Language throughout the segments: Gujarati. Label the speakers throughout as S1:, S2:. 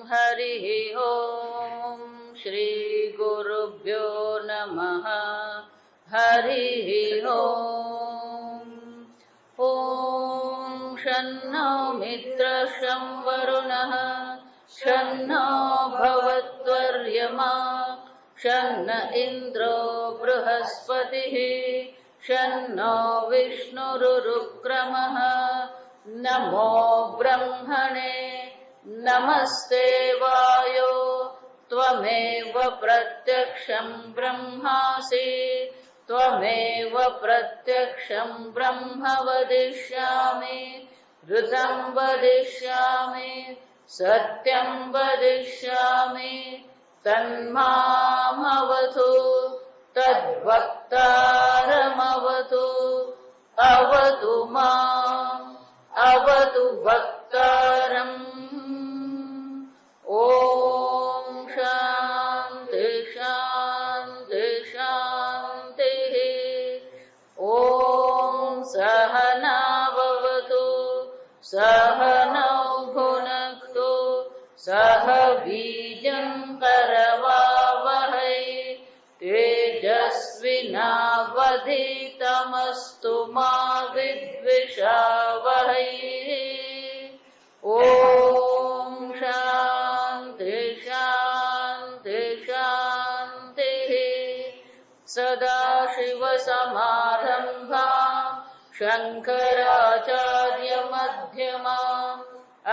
S1: हरिः ओम। श्री गुरुभ्यो नमः। हरिः ओम। ओम शन्नो मित्रः शं वरुणः शन्नो भवत्वर्यमा शन्न इन्द्रो बृहस्पतिः शन्नो विष्णुरुक्रमः। नमो ब्रह्मणे नमस्ते वायो त्वमेव प्रत्यक्षं ब्रह्मासि त्वमेव प्रत्यक्षं ब्रह्म वदिष्यामि ऋतं वदिष्यामि सत्यं वदिष्यामि तन्मामवतु तद्भक्तारमवतु अवतु माम् अवतु भक्तारम्। ॐ शान्ति शान्ति शान्तिः। ॐ सहना भवतु सहनौ भुनक्तु सह वीर्यं करवावहै तेजस्विनावधीतमस्तु मा विद्विषावहै। ॐ शान्ति शान्ति शान्तिः। सदाशिवसमारम्भाम् शङ्कराचार्यमध्यमाम्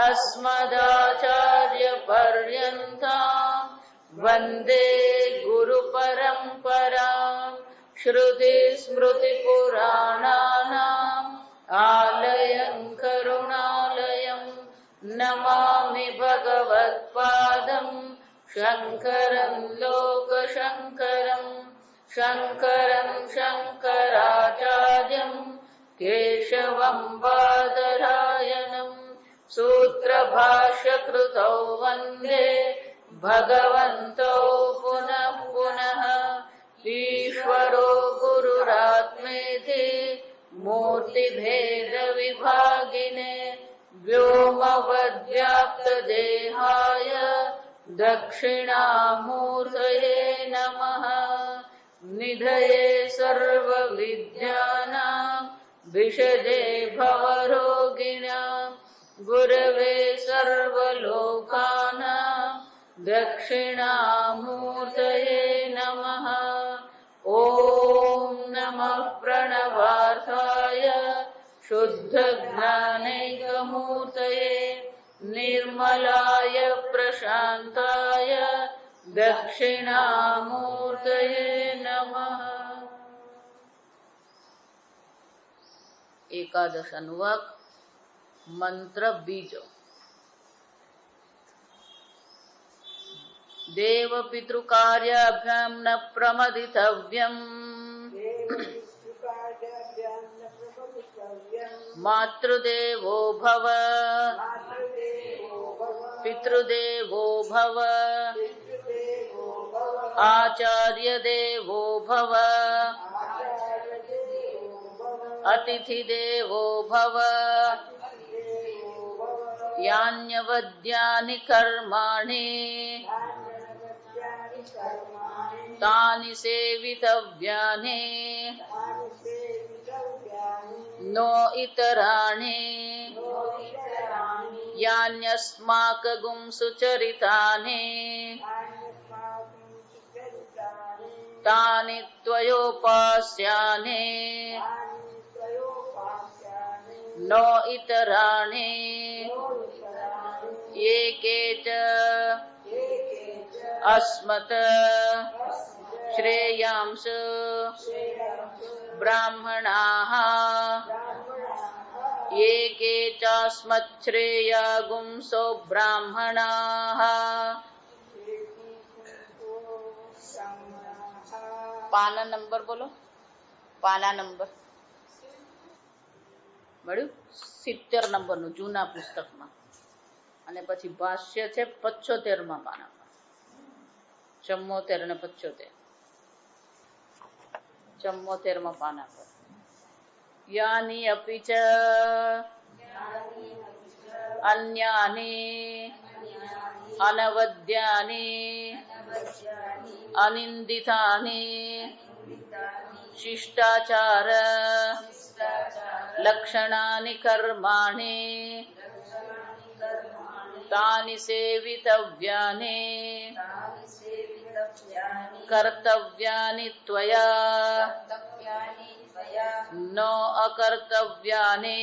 S1: अस्मदाचार्यपर्यन्ताम् वन्दे गुरुपरम्पराम्। श्रुतिस्मृतिपुराणानाम् आलयं करुणालयं नमामि भगवत्पादं शङ्करं लोकशङ्करं। शङ्करं शङ्कराचार्यं केशवं बादरायणं सूत्रभाष्यकृतौ वन्दे भगवन्तौ पुनः पुनः। ईश्वरो गुरुरात्मेति मूर्तिभेदविभागिने व्योमवद्व्याप्तदेहाय दक्षिणामूर्तये नमः। निधये सर्वविद्यानां विशदे भवरोगिणां गुरवे सर्वलोकानां दक्षिणामूर्तये नमः। ॐ नमः प्रणवार्थाय शुद्धज्ञानैकमूर्तये निर्मलाय प्रशान्ताय दक्षिणामूर्तये नमः। एकादश अनुवाक मंत्र बीज। देव पितृकार्याभ्यां न प्रमदितव्यम् मातृदेवो भव पितृदेवो भव आचार्यदेवो भव अतिथिदेवो भव। यान्यवद्यानि कर्माणि तानि सेवितव्यानि नो इतराणि। यान्यस्माकं सुचरितानि तानि त्वयोपास्यानि नो इतराणि। एके च अस्मत् श्रेयांस ब्राह्मणाः एके चास्मच्छ्रेयागुंसो ब्राह्मणाः। पाना नंबर बोलो। पाना नंबर મળ્યું 70 નંબરનું જૂના પુસ્તકમાં અને પછી ભાષ્ય છે 75માં પાનામાં 74 અને 75 74માં પાના પર यानि अपि च अन्यानि અનવદ્યાનિ અનિંદિતાનિ શિષ્ટાચાર લક્ષણાનિ કર્માણિ તાનિ સેવિતવ્યાનિ કર્તવ્યાનિ ત્વયા ન અકર્તવ્યાનિ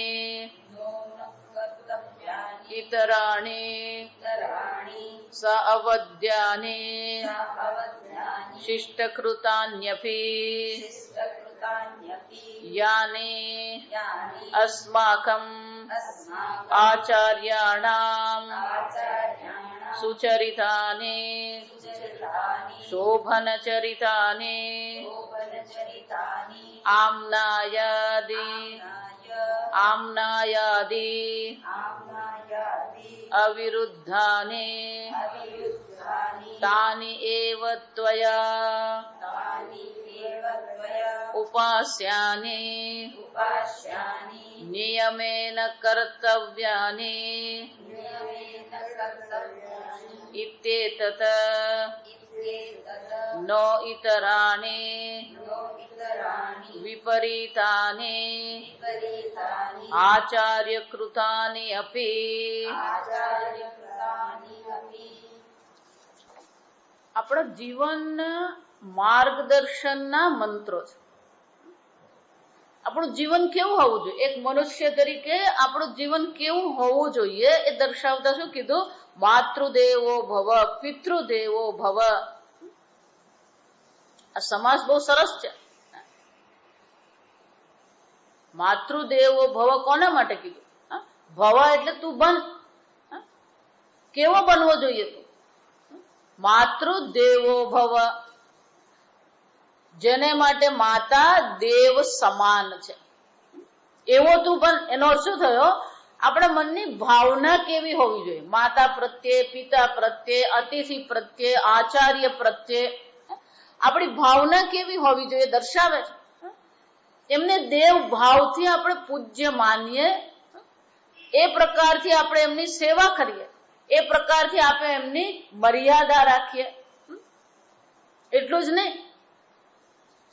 S1: ઇતરાણિ સ અવદ્યાનિ શિષ્ટકૃતાન્યપિ યાનિ અસ્માકં આચાર્યાણામ સુચરિતાનિ શોભનચરિતાનિ આમ્નાયાદિ અવિરુદ્ધાનિ તાનિ એવ ત્વયા ઉપાસ્યાનિ નિયમેન કર્તવ્યાનિ ઇત્યેતત નો ઇતરાણિ વિપરીતાનિ આચાર્યકૃતાનિ અપિ. આપણા જીવનના માર્ગદર્શનના મંત્રો છે. આપણું જીવન કેવું હોવું જોઈએ, એક મનુષ્ય તરીકે આપણું જીવન કેવું હોવું જોઈએ એ દર્શાવતા શું કીધું? માતૃદેવો ભવ, પિતૃદેવો ભવ. આ સમાસ બહુ સરસ છે. માતૃદેવો ભવ કોના માટે કીધું? ભવ એટલે તું બન. કેવો બનવો જોઈએ તું? માતૃદેવો ભવ, જેને માટે માતા દેવ સમાન છે એવો તું બન. એનો અર્થ શું થયો? આપણા મનની ભાવના કેવી હોવી જોઈએ? માતા પ્રત્યે, પિતા પ્રત્યે, અતિથિ પ્રત્યે, આચાર્ય પ્રત્યે આપણી ભાવના કેવી હોવી જોઈએ દર્શાવે છે. એમને દેવ ભાવથી આપણે પૂજ્ય માનીએ, એ પ્રકારથી આપણે એમની સેવા કરીએ, એ પ્રકારથી આપણે એમની મર્યાદા રાખીએ. એટલું જ નહીં,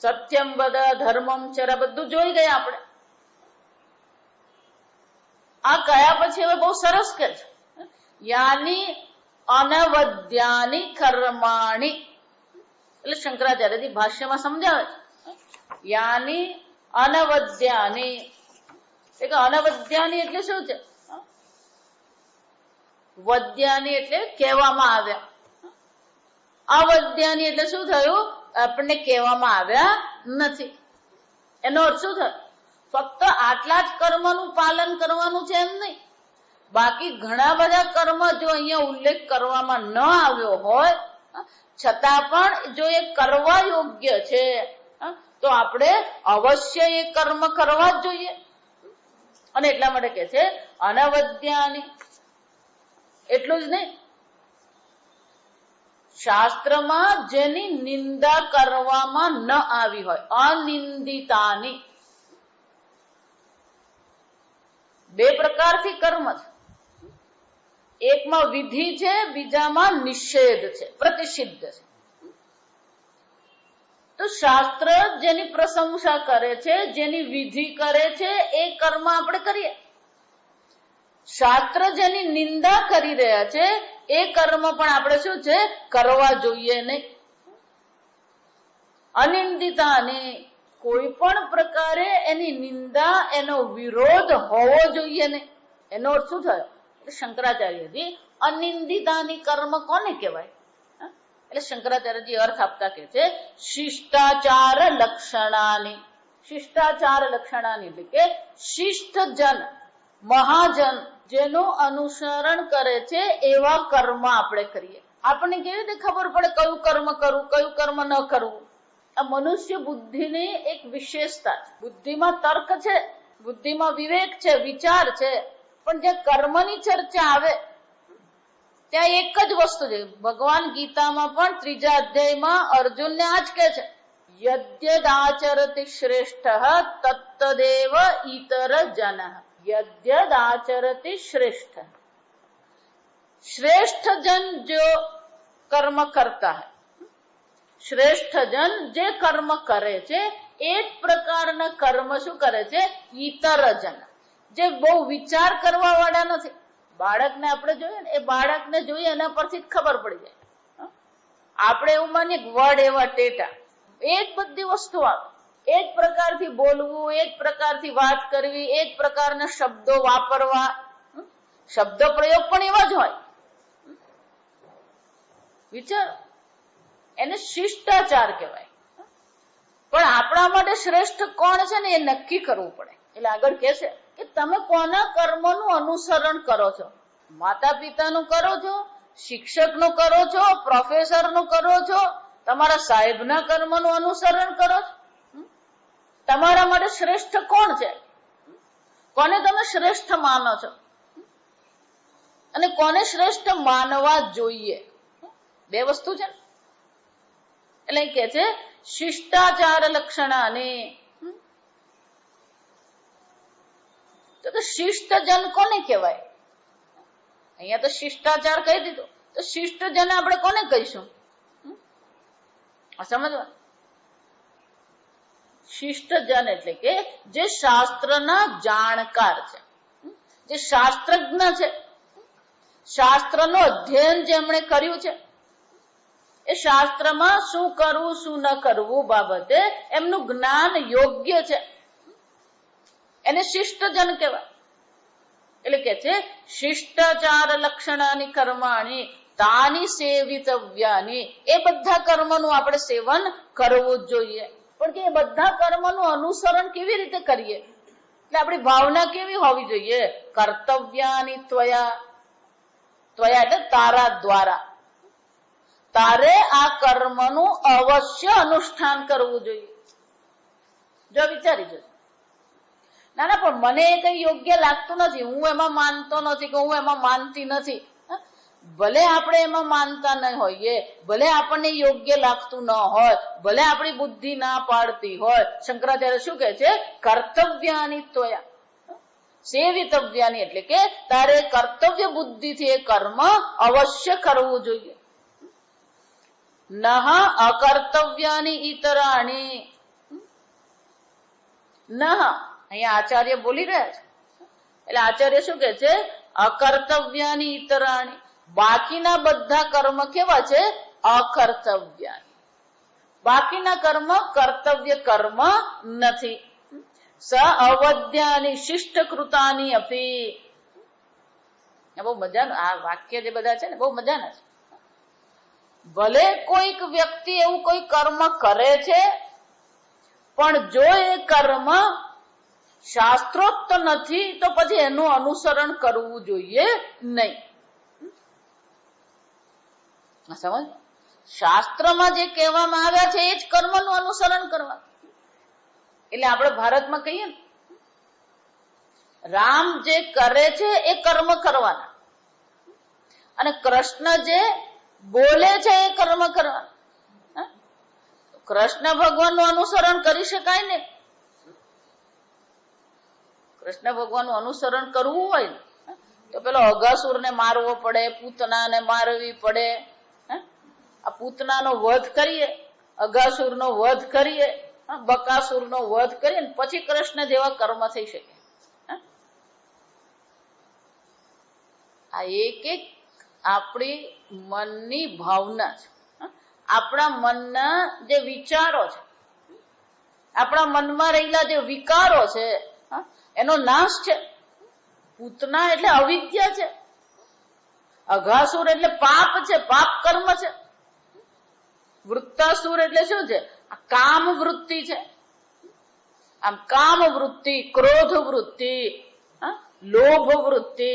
S1: સત્યમ વદ, ધર્મમ ચર, બધું જોઈ ગયા આપણે. આ કયા પછી હવે બહુ સરસ કે છે, યાની અનવદ્યાની કર્માણી. એટલે શંકરાચાર્યજી ભાષ્યમાં સમજાવે છે, યાની અનવદ્યાની. એટલે અનવદ્યાની એટલે શું છે? વદ્યાની એટલે કહેવામાં આવ્યા, અવદ્યાની એટલે શું થયું? આપણને કહેવામાં આવ્યા નથી. એનો અર્થ શું થયો? ફક્ત આટલા જ કર્મનું પાલન કરવાનું છે એમ નહીં, બાકી ઘણા બધા કર્મ જો અહીંયા ઉલ્લેખ કરવામાં ન આવ્યો હોય છતાં પણ જો એ કરવા યોગ્ય છે તો આપણે અવશ્ય એ કર્મ કરવા જ જોઈએ. અને એટલા માટે કે છે અનવદ્યાની. એટલું જ નહીં, શાસ્ત્રમાં જેની નિંદા કરવામાં ન આવી હોય, અનિંદિતાની. બે પ્રકારથી કર્મ છે, એકમાં વિધિ છે, બીજામાં નિષેધ છે, પ્રતિષિદ્ધ છે. તો શાસ્ત્ર જેની પ્રશંસા કરે છે, જેની વિધિ કરે છે, એ કર્મ આપણે કરીએ. શાસ્ત્ર જેની નિંદા કરી રહ્યા છે એ કર્મ પણ આપણે શું છે? કરવા જોઈએ નહીં. અનિંદિતાની, કોઈ પણ પ્રકારે એની નિંદા, એનો વિરોધ હોવો જોઈએ નહીં. એનો અર્થ શું થયો? શંકરાચાર્યજી અનિંદિતાની કર્મ કોને કહેવાય? એટલે શંકરાચાર્યજી અર્થ આપતા કે છે શિષ્ટાચાર લક્ષણાની. શિષ્ટાચાર લક્ષણાની એટલે કે શિષ્ટ જન, મહાજન જેનું અનુસરણ કરે છે એવા કર્મ આપણે કરીએ. આપણને કેવી રીતે ખબર પડે કયું કર્મ કરવું, કયું કર્મ ન કરવું? આ મનુષ્ય બુદ્ધિની એક વિશેષતા છે. બુદ્ધિમાં તર્ક છે, બુદ્ધિમાં વિવેક છે, વિચાર છે, પણ જે કર્મની ચર્ચા આવે ત્યાં એક જ વસ્તુ છે. ભગવાન ગીતામાં પણ 3જા અધ્યાયમાં અર્જુનને આ જ કહે છે, યદ્યદાચરતિ શ્રેષ્ઠ તત્તદેવ ઈતર જનઃ. યદ્યદાચરતિ શ્રેષ્ઠ. श्रेष्ठ जन जो कर्म करता है, શ્રેષ્ઠ જન જે કર્મ કરે છે એ જ પ્રકારના કર્મ શું કરે છે? ઈતર જન, જે બહુ વિચાર કરવા વાળા નથી. બાળકને આપણે જોઈએ ને, એ બાળકને જોઈએ એના પરથી જ ખબર પડી જાય. આપણે એવું માનીએ વડ એવા ટેટા, એ જ બધી વસ્તુ આવે. એ જ પ્રકારથી બોલવું, એ જ પ્રકારથી વાત કરવી, એ જ પ્રકારના શબ્દો વાપરવા, શબ્દ પ્રયોગ પણ એવા જ હોય. વિચાર, એને શિષ્ટાચાર કહેવાય. પણ આપણા માટે શ્રેષ્ઠ કોણ છે ને એ નક્કી કરવું પડે. એટલે આગળ કહે છે કે તમે કોના કર્મનું અનુસરણ કરો છો? માતા પિતાનું કરો છો, શિક્ષકનું કરો છો, પ્રોફેસરનું કરો છો, તમારા સાહેબના કર્મનું અનુસરણ કરો છો? તમારા માટે શ્રેષ્ઠ કોણ છે? કોને તમે શ્રેષ્ઠ માનો છો અને કોને શ્રેષ્ઠ માનવા જોઈએ? બે વસ્તુ છે ને. એટલે કે છે શિષ્ટાચાર લક્ષણાને. તો કે શિષ્ટ જન કોને કહેવાય? અહીંયા તો શિષ્ટાચાર કહી દીધો, તો શિષ્ટ જન આપણે કોને કહીશું? સમજવા, શિષ્ટ જન એટલે કે જે શાસ્ત્રના જાણકાર છે, જે શાસ્ત્રજ્ઞ છે, શાસ્ત્રનું અધ્યયન જેમણે કર્યું છે, એ શાસ્ત્રમાં શું કરવું શું ન કરવું બાબતે એમનું જ્ઞાન યોગ્ય છે, એને શિષ્ટજન કહેવાય. એટલે કે છે શિષ્ટાચાર લક્ષણાની કર્માણી તાની સેવિતવ્યાની. એ બધા કર્મનું આપણે સેવન કરવું જ જોઈએ. પણ કે એ બધા કર્મનું અનુસરણ કેવી રીતે કરીએ? એટલે આપણી ભાવના કેવી હોવી જોઈએ? કર્તવ્યાની ત્વયા, ત્વયા એટલે તારા દ્વારા. તારે આ કર્મનું અવશ્ય અનુષ્ઠાન કરવું જોઈએ. જો વિચારી જો, ના ના પણ મને એ કઈ યોગ્ય લાગતું નથી, હું એમાં માનતો નથી કે હું એમાં માનતી નથી. ભલે આપણે એમાં માનતા નહીં હોઈએ, ભલે આપણને યોગ્ય લાગતું ન હોય, ભલે આપણી બુદ્ધિ ના પાડતી હોય, શંકરાચાર્ય શું કહે છે? કર્તવ્યાની ત્વયા સેવિતવ્યાની. એટલે કે તારે કર્તવ્ય બુદ્ધિથી એ કર્મ અવશ્ય કરવું જોઈએ. નહ અકર્તવ્યાની ઈતરાણી. નહ અહીંયા આચાર્ય બોલી રહ્યા છે. એટલે આચાર્ય શું કે છે? અકર્તવ્યાની ઈતરાણી. બાકીના બધા કર્મ કેવા છે? અકર્તવ્યાની. બાકીના કર્મ કર્તવ્ય કર્મ નથી. સ અવદ્યાની શિષ્ટકૃતાની અપી. બહુ મજાનું આ વાક્ય જે બધા છે ને, બહુ મજાના છે. ભલે કોઈક વ્યક્તિ એવું કોઈ કર્મ કરે છે, પણ જો એ કર્મ શાસ્ત્રોક્ત નથી તો પછી એનું અનુસરણ કરવું જોઈએ નહીં. સમજ? શાસ્ત્રમાં જે કહેવામાં આવ્યા છે એ જ કર્મનું અનુસરણ કરવા. એટલે આપણે ભારતમાં કહીએ ને, રામ જે કરે છે એ કર્મ કરવાના, અને કૃષ્ણ જે બોલે છે એ કર્મ કરવાના. કૃષ્ણ ભગવાનનું અનુસરણ કરી શકાય ને? કૃષ્ણ ભગવાનનું અનુસરણ કરવું હોય ને તો પેલો અઘાસુરને મારવો પડે, પૂતનાને મારવી પડે. આ પૂતનાનો વધ કરીએ, અઘાસુરનો વધ કરીએ, બકાસુરનો વધ કરીએ ને પછી કૃષ્ણ જેવા કર્મ થઈ શકે. આ એક એક આપણી મનની ભાવના છે. આપણા મનના જે વિચારો છે, આપણા મનમાં રહેલા જે વિકારો છે એનો નાશ છે. પૂતના એટલે અવિદ્યા છે, અઘાસુર એટલે પાપ છે, પાપ કર્મ છે. વૃત્તાસુર એટલે શું છે? આ કામ વૃત્તિ છે. આમ કામ વૃત્તિ, ક્રોધ વૃત્તિ, લોભ વૃત્તિ,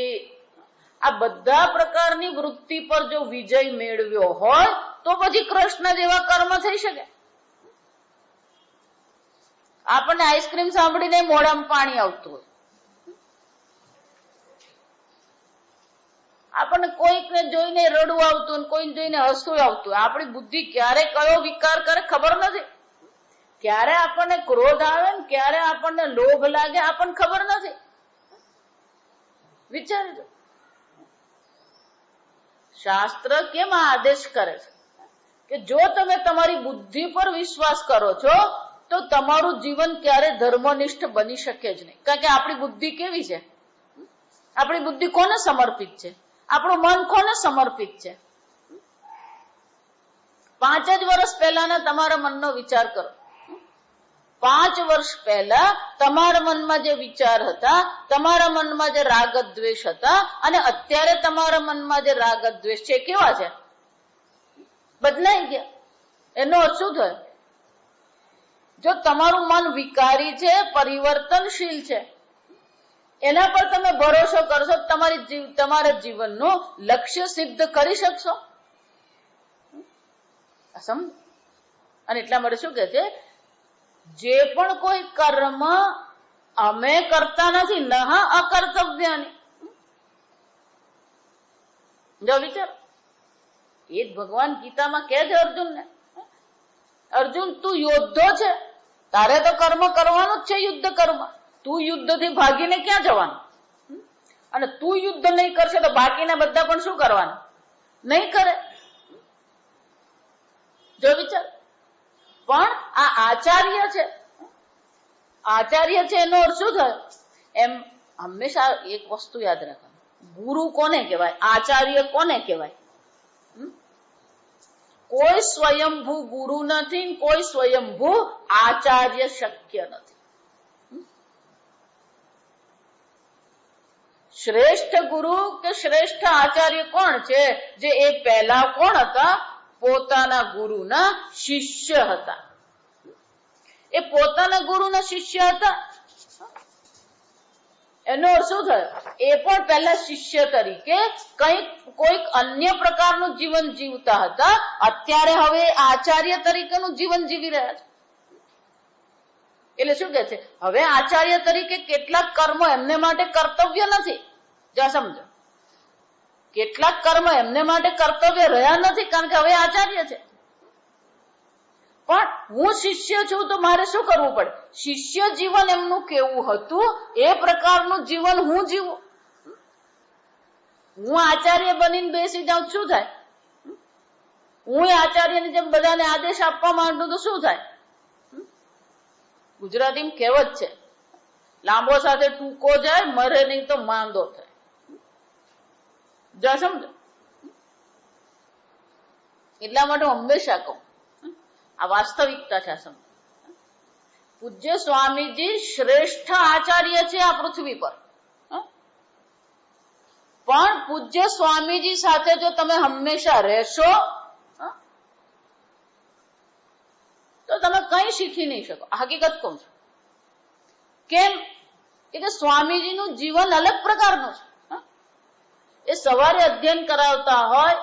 S1: આ બધા પ્રકારની વૃત્તિ પર જો વિજય મેળવ્યો હોય તો પછી કૃષ્ણ જેવા કર્મ થઈ શકે. આપણને આઈસ્ક્રીમ સાંભળીને મોઢામાં પાણી આવતું હોય, આપણને કોઈકને જોઈને રડવું આવતું હોય, કોઈને જોઈને હસવું આવતું હોય. આપણી બુદ્ધિ ક્યારે કયો વિકાર કરે ખબર નથી. ક્યારે આપણને ક્રોધ આવે ને ક્યારે આપણને લોભ લાગે આપણને ખબર નથી. વિચારજો. શાસ્ત્ર કેમ આદેશ કરે છે કે જો તમે તમારી બુદ્ધિ પર વિશ્વાસ કરો છો તો તમારું જીવન ક્યારે ધર્મનિષ્ઠ બની શકે જ નહીં. કારણ કે આપણી બુદ્ધિ કેવી છે? આપણી બુદ્ધિ કોને સમર્પિત છે? આપણું મન કોને સમર્પિત છે? 5 જ વર્ષ પહેલાના તમારા મનનો વિચાર કરો. 5 વર્ષ પહેલા તમારા મનમાં જે વિચાર હતા, તમારા મનમાં જે રાગ દ્વેષ હતા, અને અત્યારે તમારા મનમાં જે રાગ દ્વેષ છે કેવા છે? બદલાઈ ગયા. એનો અર્થ શું થયો? જો તમારું મન વિકારી છે, પરિવર્તનશીલ છે, એના પર તમે ભરોસો કરશો, તમારા જીવનનું લક્ષ્ય સિદ્ધ કરી શકશો? અને એટલા માટે શું કે છે? જે પણ કોઈ કર્મ અમે કરતા નથી, નહ અકર્તવ્યાની. જો વિચાર, એ જ ભગવાન ગીતામાં કહે છે અર્જુનને, અર્જુન તું યોદ્ધો છે, તારે તો કર્મ કરવાનું જ છે, યુદ્ધ કર્મ. તું યુદ્ધથી ભાગીને ક્યાં જવાનું? અને તું યુદ્ધ નહીં કરશે તો બાકીના બધા પણ શું કરવાનું? નહીં કરે. જો વિચાર, પણ આ આચાર્ય છે, આચાર્ય છે એનો અર્થ શું થયો? એમ હંમેશા એક વસ્તુ યાદ રાખવાનું, ગુરુ કોને કહેવાય? આચાર્ય કોને કહેવાય? કોઈ સ્વયંભૂ ગુરુ નથી, કોઈ સ્વયંભૂ આચાર્ય શક્ય નથી. શ્રેષ્ઠ ગુરુ કે શ્રેષ્ઠ આચાર્ય કોણ છે? જે એ પહેલા કોણ હતા? પોતાના ગુરુના શિષ્ય હતા. એ પોતાના ગુરુના શિષ્ય હતા. એનો અર્થ શું થયો? એ પણ પહેલા શિષ્ય તરીકે કોઈક અન્ય પ્રકારનું જીવન જીવતા હતા, અત્યારે હવે આચાર્ય તરીકેનું જીવન જીવી રહ્યા છે. એટલે શું કે છે? હવે આચાર્ય તરીકે કેટલાક કર્મો એમને માટે કર્તવ્ય નથી. જા સમજો, કેટલાક કર્મ એમને માટે કર્તવ્ય રહ્યા નથી, કારણ કે હવે આચાર્ય છે. પણ હું શિષ્ય છું તો મારે શું કરવું પડે? શિષ્ય જીવન એમનું કેવું હતું એ પ્રકારનું જીવન હું જીવું. હું આચાર્ય બનીને બેસી જાઉં, શું થાય? હું આચાર્યની જેમ બધાને આદેશ આપવા માંડું તો શું થાય? ગુજરાતીમાં કહેવત છે, લાંબો સાથે ટૂંકો જાય, મરે નહીં તો માંદો થાય. જા સમજો. એટલા માટે હું હંમેશા કહું, આ વાસ્તવિકતા છે. સમજો, પૂજ્ય સ્વામીજી શ્રેષ્ઠ આચાર્ય છે આ પૃથ્વી પર, પણ પૂજ્ય સ્વામીજી સાથે જો તમે હંમેશા રહેશો તો તમે કઈ શીખી નહીં શકો. હકીકત કહું છું. કેમ? કે સ્વામીજીનું જીવન અલગ પ્રકારનું છે. એ સવારે અધ્યયન કરાવતા હોય,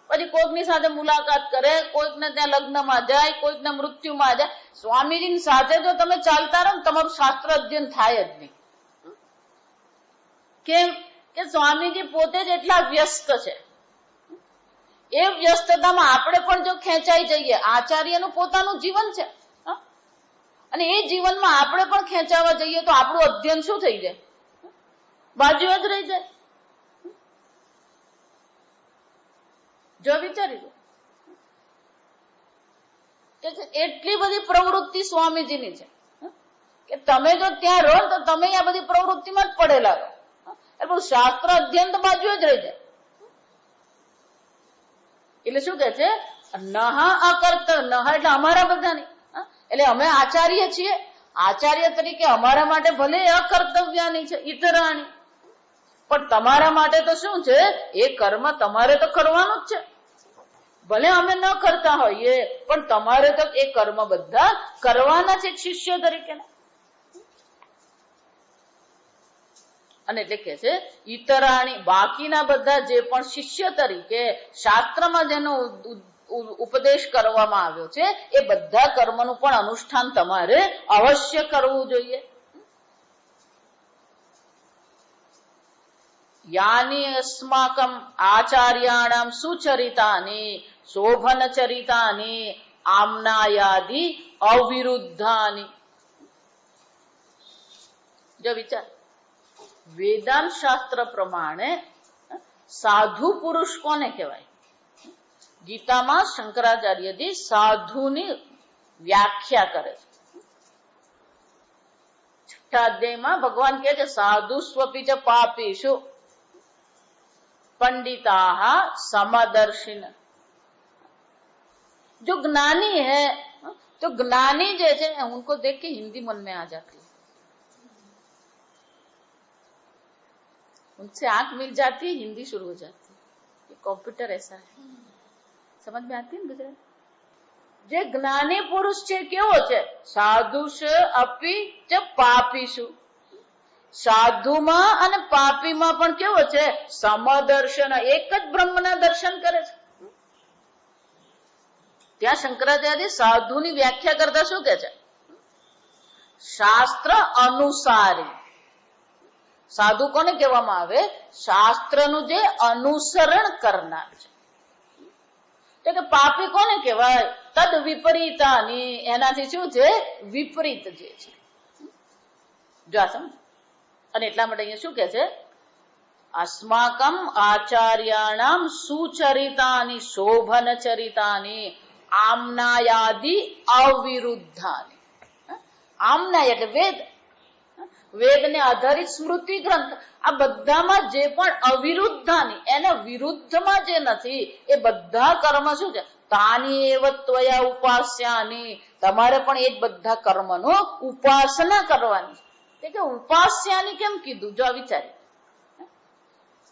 S1: પછી કોઈકની સાથે મુલાકાત કરે, કોઈકને ત્યાં લગ્નમાં જાય, કોઈકને મૃત્યુમાં જાય. સ્વામીજીની સાથે જો તમે ચાલતા રહો, તમારું શાસ્ત્ર અધ્યયન થાય જ નહીં. કેમ? કે સ્વામીજી પોતે જ એટલા વ્યસ્ત છે. એ વ્યસ્તતામાં આપણે પણ જો ખેંચાઈ જઈએ, આચાર્યનું પોતાનું જીવન છે, અને એ જીવનમાં આપણે પણ ખેંચાવા જઈએ તો આપણું અધ્યયન શું થઈ જાય? બાજુ જ રહી જાય. જો વિચારી લો કે એટલી બધી પ્રવૃત્તિ સ્વામીજીની છે કે તમે જો ત્યાં રહો તો તમે આ બધી પ્રવૃત્તિમાં જ પડેલા રહો. એટલે શાસ્ત્ર અધ્યયન તો બાજુ જ રહી જાય. એટલે શું કે છે? નહ અકર્ત, નહ એટલે અમારા બધાની. એટલે અમે આચાર્ય છીએ, આચાર્ય તરીકે અમારા માટે ભલે અકર્તવ્યાની છે, ઇતરાણી, પણ તમારા માટે તો શું છે? એ કર્મ તમારે તો કરવાનું જ છે. ભલે અમે ન કરતા હોઈએ પણ તમારે તો એ કર્મ બધા કરવાના છે શિષ્ય તરીકે. અને એટલે કે છે ઇતરાણી, બાકીના બધા જે પણ શિષ્ય તરીકે શાસ્ત્રમાં જેનો ઉપદેશ કરવામાં આવ્યો છે એ બધા કર્મનું પણ અનુષ્ઠાન તમારે અવશ્ય કરવું જોઈએ. યાની અસ્માકમ આચાર્યાણામ સુચરિતાની શોભન ચરિતાની આમનાયાદી અવિરુદ્ધાની. જો વિચાર, વેદાંત શાસ્ત્ર પ્રમાણે સાધુ પુરુષ કોને કહેવાય? ગીતામાં શંકરાચાર્યજી સાધુની વ્યાખ્યા કરે છે. 6ઠા અધ્યાયમાં ભગવાન કહે છે સાધુ સ્વપી ચ પાપીષુ पंडिताः समदर्शिन. जो ज्ञानी है तो ज्ञानी जैसे उनको देख के हिंदी मन में आ जाती है, उनसे आंख मिल जाती है, हिंदी शुरू हो जाती है. ये कंप्यूटर ऐसा है. समझ में आती है ना गुजरात? જે જ્ઞાની પુરુષ છે કેવો છે? સાધુષ અપી ચ પાપીષુ. સાધુમાં અને પાપીમાં પણ કેવો છે? સમદર્શન. એક જ બ્રહ્મના દર્શન કરે છે. ત્યાં શંકરાચાર્ય સાધુની વ્યાખ્યા કરતા શું કે છે? શાસ્ત્ર અનુસારી. સાધુ કોને કહેવામાં આવે? શાસ્ત્રનું જે અનુસરણ કરનાર છે. તો કે પાપી કોને કહેવાય? તદ વિપરીતાની. એનાથી શું છે? વિપરીત જે છે. જો આ સમજ. અને એટલા માટે અહીંયા શું કે છે? અસ્માકમ આચાર્યાણામ સુચરિતાની શોભન ચરિતાની આમનાયાદિ અવિરુદ્ધાની. આમનાય એટલે વેદ, વેદને આધારિત સ્મૃતિ ગ્રંથ. આ બધામાં જે પણ અવિરુદ્ધાની, એના વિરુદ્ધમાં જે નથી એ બધા કર્મ શું છે? તાની એવ ત્વયા ઉપાસ્યાની. તમારે પણ એ જ બધા કર્મનો ઉપાસના કરવાની. કે ઉપાસ્યાની કેમ કીધું? જો વિચારી,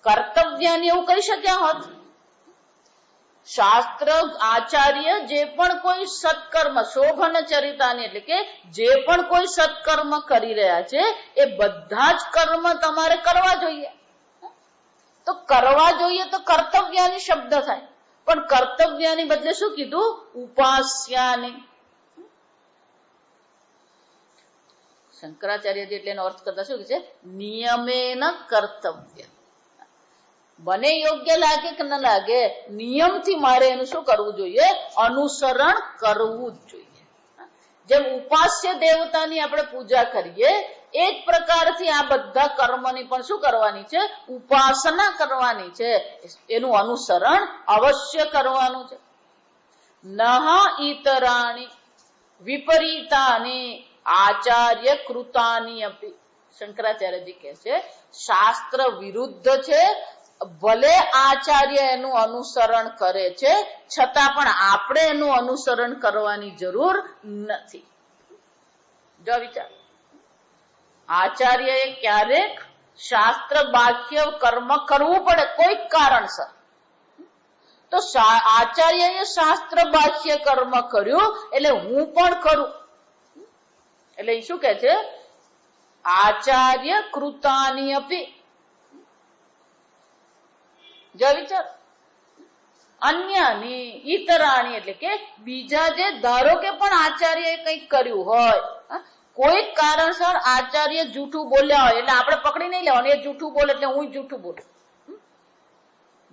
S1: કર્તવ્યાની એવું કહી શક્યા હોત. શાસ્ત્ર આચાર્ય જે પણ કોઈ સત્કર્મ શોભન ચરિતાની એટલે કે જે પણ કોઈ સત્કર્મ કરી રહ્યા છે એ બધા જ કર્મ તમારે કરવા જોઈએ. તો કરવા જોઈએ તો કર્તવ્યાની શબ્દ થાય, પણ કર્તવ્યાની બદલે શું કીધું? ઉપાસ્યાની. શંકરાચાર્યજી એટલે એનો અર્થ કરતા શું છે? નિયમેન કર્તવ્ય. બને યોગ્ય લાગે કે ન લાગે, નિયમથી મારે એનું શું કરવું જોઈએ? અનુસરણ કરવું જ જોઈએ. જેમ ઉપાસ્ય દેવતાની આપણે પૂજા કરીએ એ જ પ્રકારથી આ બધા કર્મની પણ શું કરવાની છે? ઉપાસના કરવાની છે. એનું અનુસરણ અવશ્ય કરવાનું છે. નહ ઈતરાણી વિપરીતાની આચાર્ય કૃતાની અપી. શંકરાચાર્યજી કહે છે શાસ્ત્ર વિરુદ્ધ છે, ભલે આચાર્ય એનું અનુસરણ કરે છે છતાં પણ આપણે એનું અનુસરણ કરવાની જરૂર નથી. જો વિચાર, આચાર્યએ ક્યારેક શાસ્ત્ર બાહ્ય કર્મ કરવું પડે કોઈક કારણસર, તો આચાર્યએ શાસ્ત્ર બાહ્ય કર્મ કર્યું એટલે હું પણ કરું. એટલે શું કે છે? આચાર્ય કૃતાની અપી. જો વિચાર, અન્યની ઈતરાણી એટલે કે બીજા જે, ધારો કે પણ આચાર્યએ કંઈક કર્યું હોય, કોઈ કારણસર આચાર્ય જૂઠું બોલ્યા હોય એટલે આપણે પકડી નહીં લેવાનું, એ જૂઠું બોલે એટલે હું જૂઠું બોલું.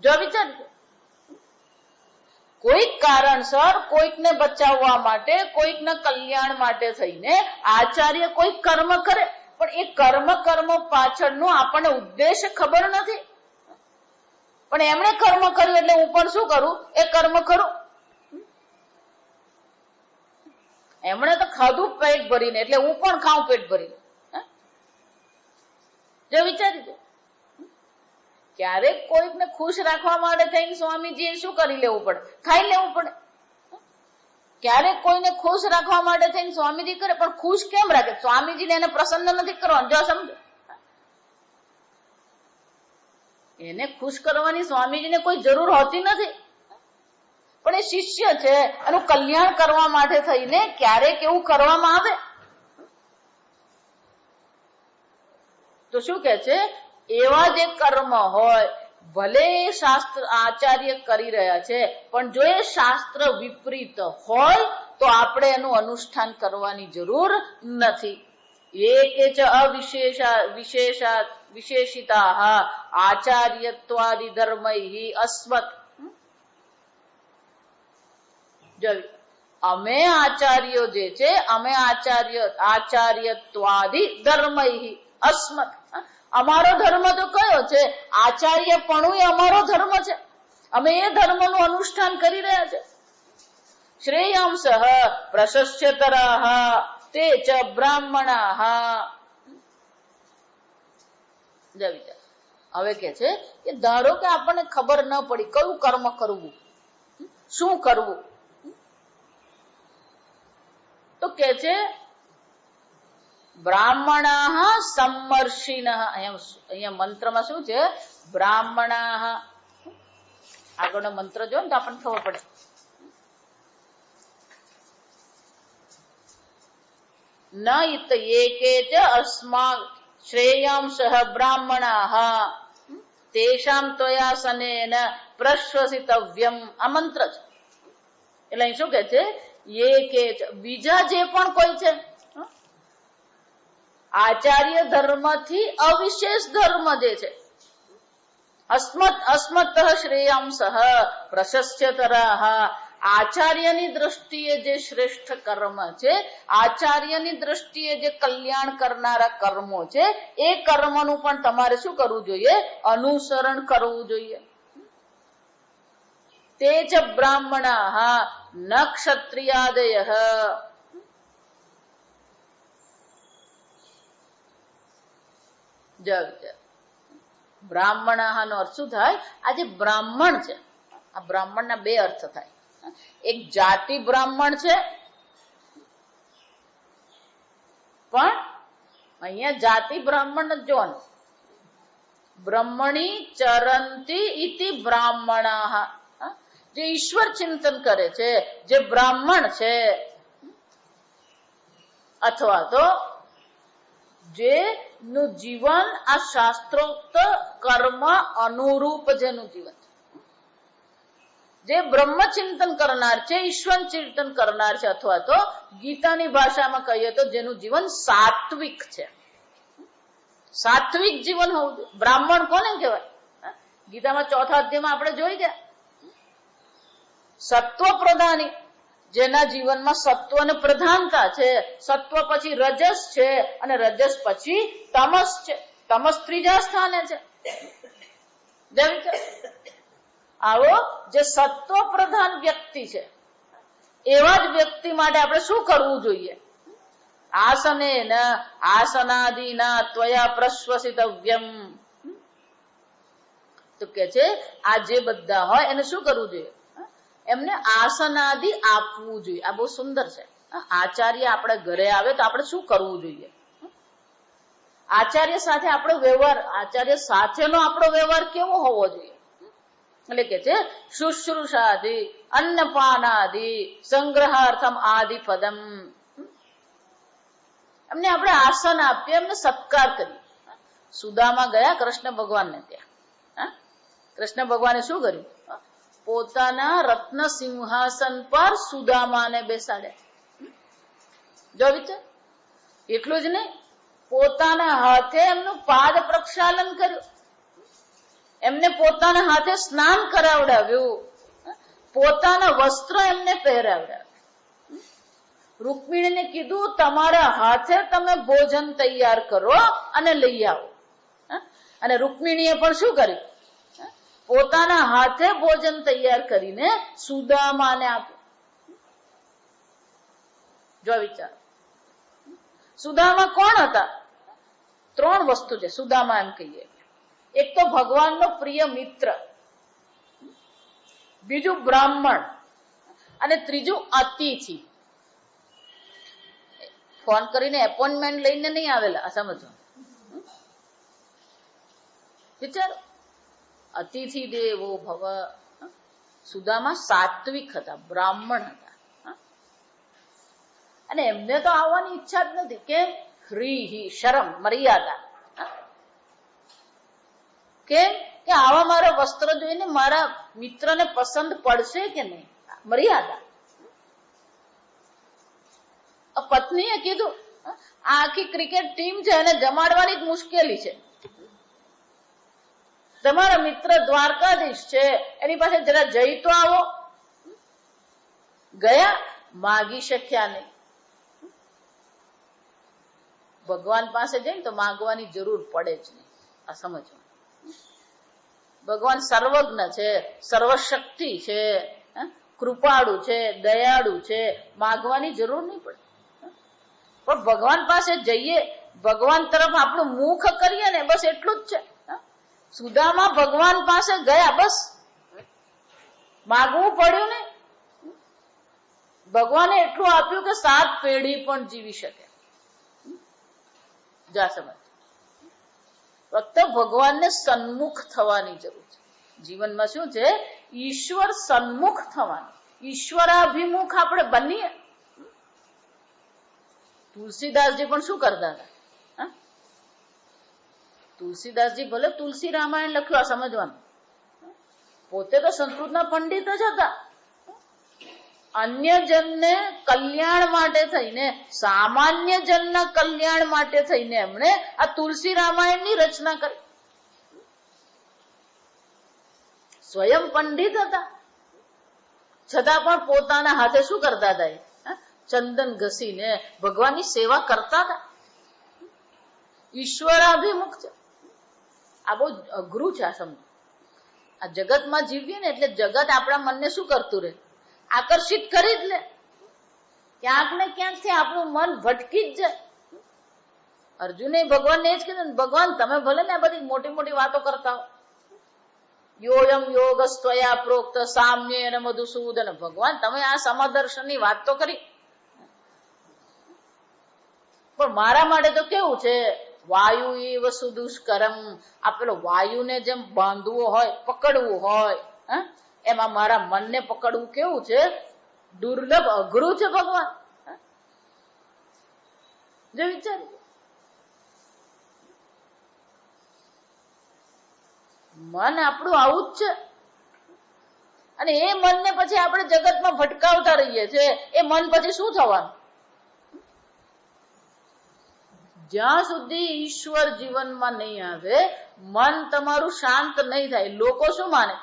S1: જો વિચાર, કોઈક કારણસર કોઈકને બચાવવા માટે, કોઈકના કલ્યાણ માટે થઈને આચાર્ય કોઈ કર્મ કરે, પણ એ કર્મ પાછળનો આપણને ઉદ્દેશ ખબર નથી. પણ એમણે કર્મ કર્યું એટલે હું પણ શું કરું? એ કર્મ કરું. એમણે તો ખાધું પેટ ભરીને એટલે હું પણ ખાઉં પેટ ભરીને. જો વિચારી દો, ક્યારેક કોઈકને ખુશ રાખવા માટે થઈને સ્વામીજીએ શું કરી લેવું પડે? ખાઈ લેવું પડે. ક્યારેક કોઈને ખુશ રાખવા માટે થઈને સ્વામીજી કરે, પણ ખુશ કેમ રાખે? સ્વામીજીને એને પ્રસન્ન નથી કરવાનું. જો સમજો, એને ખુશ કરવાની સ્વામીજીને કોઈ જરૂર હોતી નથી, પણ એ શિષ્ય છે, એનું કલ્યાણ કરવા માટે થઈને ક્યારેક એવું કરવામાં આવે તો શું કે છે? એવા જે કર્મ હોય, ભલે શાસ્ત્ર આચાર્ય કરી રહ્યા છે, પણ જો એ શાસ્ત્ર વિપરીત હોય તો આપણે એનું અનુષ્ઠાન કરવાની જરૂર નથી. એકે ચ વિશેષિતા આચાર્યત્વાદિ ધર્મૈ અસ્મત. અમે આચાર્યો જે છે, અમે આચાર્યત્વાદિ ધર્મૈ અસ્મત, અમારો ધર્મ તો કયો છે? આચાર્યપણું એ અમારો ધર્મ છે. અમે એ ધર્મનું અનુષ્ઠાન કરી રહ્યા છે. શ્રેયાંસઃ પ્રશસ્યતરઃ તે ચ બ્રાહ્મણાઃ. હવે કે છે કે ધારો કે આપણને ખબર ન પડી કયું કર્મ કરવું, શું કરવું, તો કે છે બ્રાહ્મણાઃ સમ્મર્ષિનઃ. અહીંયા મંત્રમાં શું છે? બ્રાહ્મણાઃ. આગળનો મંત્ર જો ને તો આપણને ખબર પડે. ન ઇત એકે ચ અસ્મા શ્રેયાંસઃ બ્રાહ્મણાઃ તેષાં ત્વયાસનેન પ્રશ્વસિતવ્યમ. આ મંત્ર છે. એટલે અહીં શું કે છે? એકે ચ, બીજા જે પણ કોઈ છે આચાર્ય ધર્મ થી અવિશેષ ધર્મ જે છે, અસ્મત શ્રેયાંસઃ પ્રશસ્યતરઃ, આચાર્યની દ્રષ્ટિએ જે શ્રેષ્ઠ કર્મ છે, આચાર્યની દ્રષ્ટિએ જે કલ્યાણ કરનારા કર્મો છે, એ કર્મનું પણ તમારે શું કરવું જોઈએ? અનુસરણ કરવું જોઈએ. તે જ બ્રાહ્મણાઃ ન ક્ષત્રિયાદયઃ. બ્રાહ્મણાઃ નો અર્થ શું થાય? આ જે બ્રાહ્મણ છે, આ બ્રાહ્મણના બે અર્થ થાય. એક જાતિ બ્રાહ્મણ છે, પણ અહીંયા જાતિ બ્રાહ્મણ જો બ્રહ્મણી ચરંતી ઇતિ બ્રાહ્મણાઃ. જે ઈશ્વર ચિંતન કરે છે, જે બ્રાહ્મણ છે, અથવા તો જેનું જીવન આ શાસ્ત્રોક્ત કર્મ અનુરૂપ જેનું જીવન છે, જે બ્રહ્મચિંતન કરનાર છે, ઈશ્વર ચિંતન કરનાર છે, અથવા તો ગીતાની ભાષામાં કહીએ તો જેનું જીવન સાત્વિક છે. સાત્વિક જીવન હોવું જોઈએ. બ્રાહ્મણ કોને કહેવાય? ગીતામાં 4થા અધ્યાયમાં આપણે જોઈ ગયા. સત્વ પ્રધાની, જેના જીવનમાં સત્વને પ્રધાનતા છે, સત્વ પછી રજસ છે, અને રજસ પછી તમસ છે. તમસ ત્રીજા સ્થાને છે. આવો જે સત્વ પ્રધાન વ્યક્તિ છે, એવા જ વ્યક્તિ માટે આપણે શું કરવું જોઈએ? આસનેન આસનાદિના ત્વયા પ્રશ્વસિતવ્યમ. તો કે છે આ જે બધા હોય એને શું કરવું જોઈએ? એમને આસનાદિ આપવું જોઈએ. આ બહુ સુંદર છે. આચાર્ય આપણે ઘરે આવે તો આપણે શું કરવું જોઈએ? આચાર્ય સાથે આપણો વ્યવહાર, આચાર્ય સાથેનો આપણો વ્યવહાર કેવો હોવો જોઈએ? એટલે કે છે શુશ્રુષાદિ અન્નપાનાદિ સંગ્રહાર્થમ આદિ પદમ. એમને આપણે આસન આપીએ, એમને સત્કાર કરીએ. સુદામા ગયા કૃષ્ણ ભગવાનને ત્યાં. કૃષ્ણ ભગવાને શું કર્યું? પોતાના રત્ન સિંહાસન પર સુદામાને બેસાડ્યા. જો વિચાર, એટલું જ નહીં, પોતાના હાથે એમનું પાદ પ્રક્ષાલન કર્યું, એમને પોતાના હાથે સ્નાન કરાવડાવ્યું, પોતાના વસ્ત્ર એમને પહેરાવડાવ્યું. રૂકમિણીને કીધું તમારા હાથે તમે ભોજન તૈયાર કરો અને લઈ આવો. અને રૂકમિણીએ પણ શું કર્યું? પોતાના હાથે ભોજન તૈયાર કરીને સુદામાને આપ્યું. જો વિચાર, સુદામા કોણ હતા? 3 વસ્તુ છે સુદામા એમ કહીએ. એક તો ભગવાનનો પ્રિય મિત્ર, બીજું બ્રાહ્મણ, અને ત્રીજું અતિથિ. ફોન કરીને એપોઇન્ટમેન્ટ લઈને નહીં આવેલા, સમજો. વિચારો, અતિથિ દેવો ભવ. સુદામા સાત્વિક હતા, બ્રાહ્મણ હતા, અને એમને તો આવવાની ઈચ્છા જ નથી. કેમ? હ્રીહી, શરમ, મર્યાદા. કેમ કે આવા મારા વસ્ત્ર જોઈને મારા મિત્રને પસંદ પડશે કે નહીં? મર્યાદા. પત્નીએ કીધું આ આખી ક્રિકેટ ટીમ છે, એને જમાડવાની જ મુશ્કેલી છે. તમારા મિત્ર દ્વારકાધીશ છે, એની પાસે જરા જઈ તો આવો. ગયા, માગી શક્યા નહીં. ભગવાન પાસે જઈને તો માંગવાની જરૂર પડે જ નહીં. આ સમજવું. ભગવાન સર્વજ્ઞ છે, સર્વશક્તિ છે, કૃપાળુ છે, દયાળુ છે, માગવાની જરૂર નહીં પડે. પણ ભગવાન પાસે જઈએ, ભગવાન તરફ આપણું મુખ કરીએ ને, બસ એટલું જ છે. સુદામા ભગવાન પાસે ગયા, બસ માગવું પડ્યું ને. ભગવાને એટલું આપ્યું કે 7 પેઢી પણ જીવી શકે. જા સમજ. ફક્ત ભગવાનને સન્મુખ થવાની જરૂર છે. જીવનમાં શું છે? ઈશ્વર સન્મુખ થવાનું, ઈશ્વરાભિમુખ આપણે બનીએ. તુલસીદાસજી પણ શું કરતા હતા? તુલસીદાસજી ભલે તુલસી રામાયણ લખ્યું, આ સમજવાનું. પોતે તો સંસ્કૃતના પંડિત જ હતા. અન્ય જનને કલ્યાણ માટે થઈને, સામાન્ય જનના કલ્યાણ માટે થઈને એમણે આ તુલસી રામાયણની રચના કરી. સ્વયં પંડિત હતા, છતાં પણ પોતાના હાથે શું કરતા હતા? ચંદન ઘસીને ભગવાનની સેવા કરતા હતા. ઈશ્વરાભિમુખ છે. આ બહુ અઘરું છે. આ સમજ. આ જગતમાં જીવીએ ને એટલે જગત આપણા મનને શું કરતું રહે? આકર્ષિત કરી જ લે. ક્યાંક ને ક્યાંકથી આપણું મન ભટકી જ જાય. અર્જુને ભગવાનને એ જ કીધું, ભગવાન તમે ભલે ને આ બધી મોટી મોટી વાતો કરતા હો, યોયમ યોગસ્ત્વયા પ્રોક્ત સામ્યેન મધુસૂદન, ભગવાન તમે આ સમદર્શનની વાત તો કરી, પણ મારા માટે તો કેવું છે? વાયુ એવ સુદુષ્કરમ. આ પેલો વાયુને જેમ બાંધવો હોય, પકડવું હોય, એમાં મારા મનને પકડવું કેવું છે? દુર્લભ, અઘરું છે ભગવાન. જો વિચાર, મન આપણું આવું જ છે. અને એ મનને પછી આપણે જગતમાં ભટકાવતા રહીએ છીએ. એ મન પછી શું થવાનું? જ્યાં સુધી ઈશ્વર જીવનમાં નહીં આવે, મન તમારું શાંત નહીં થાય. લોકો શું માને?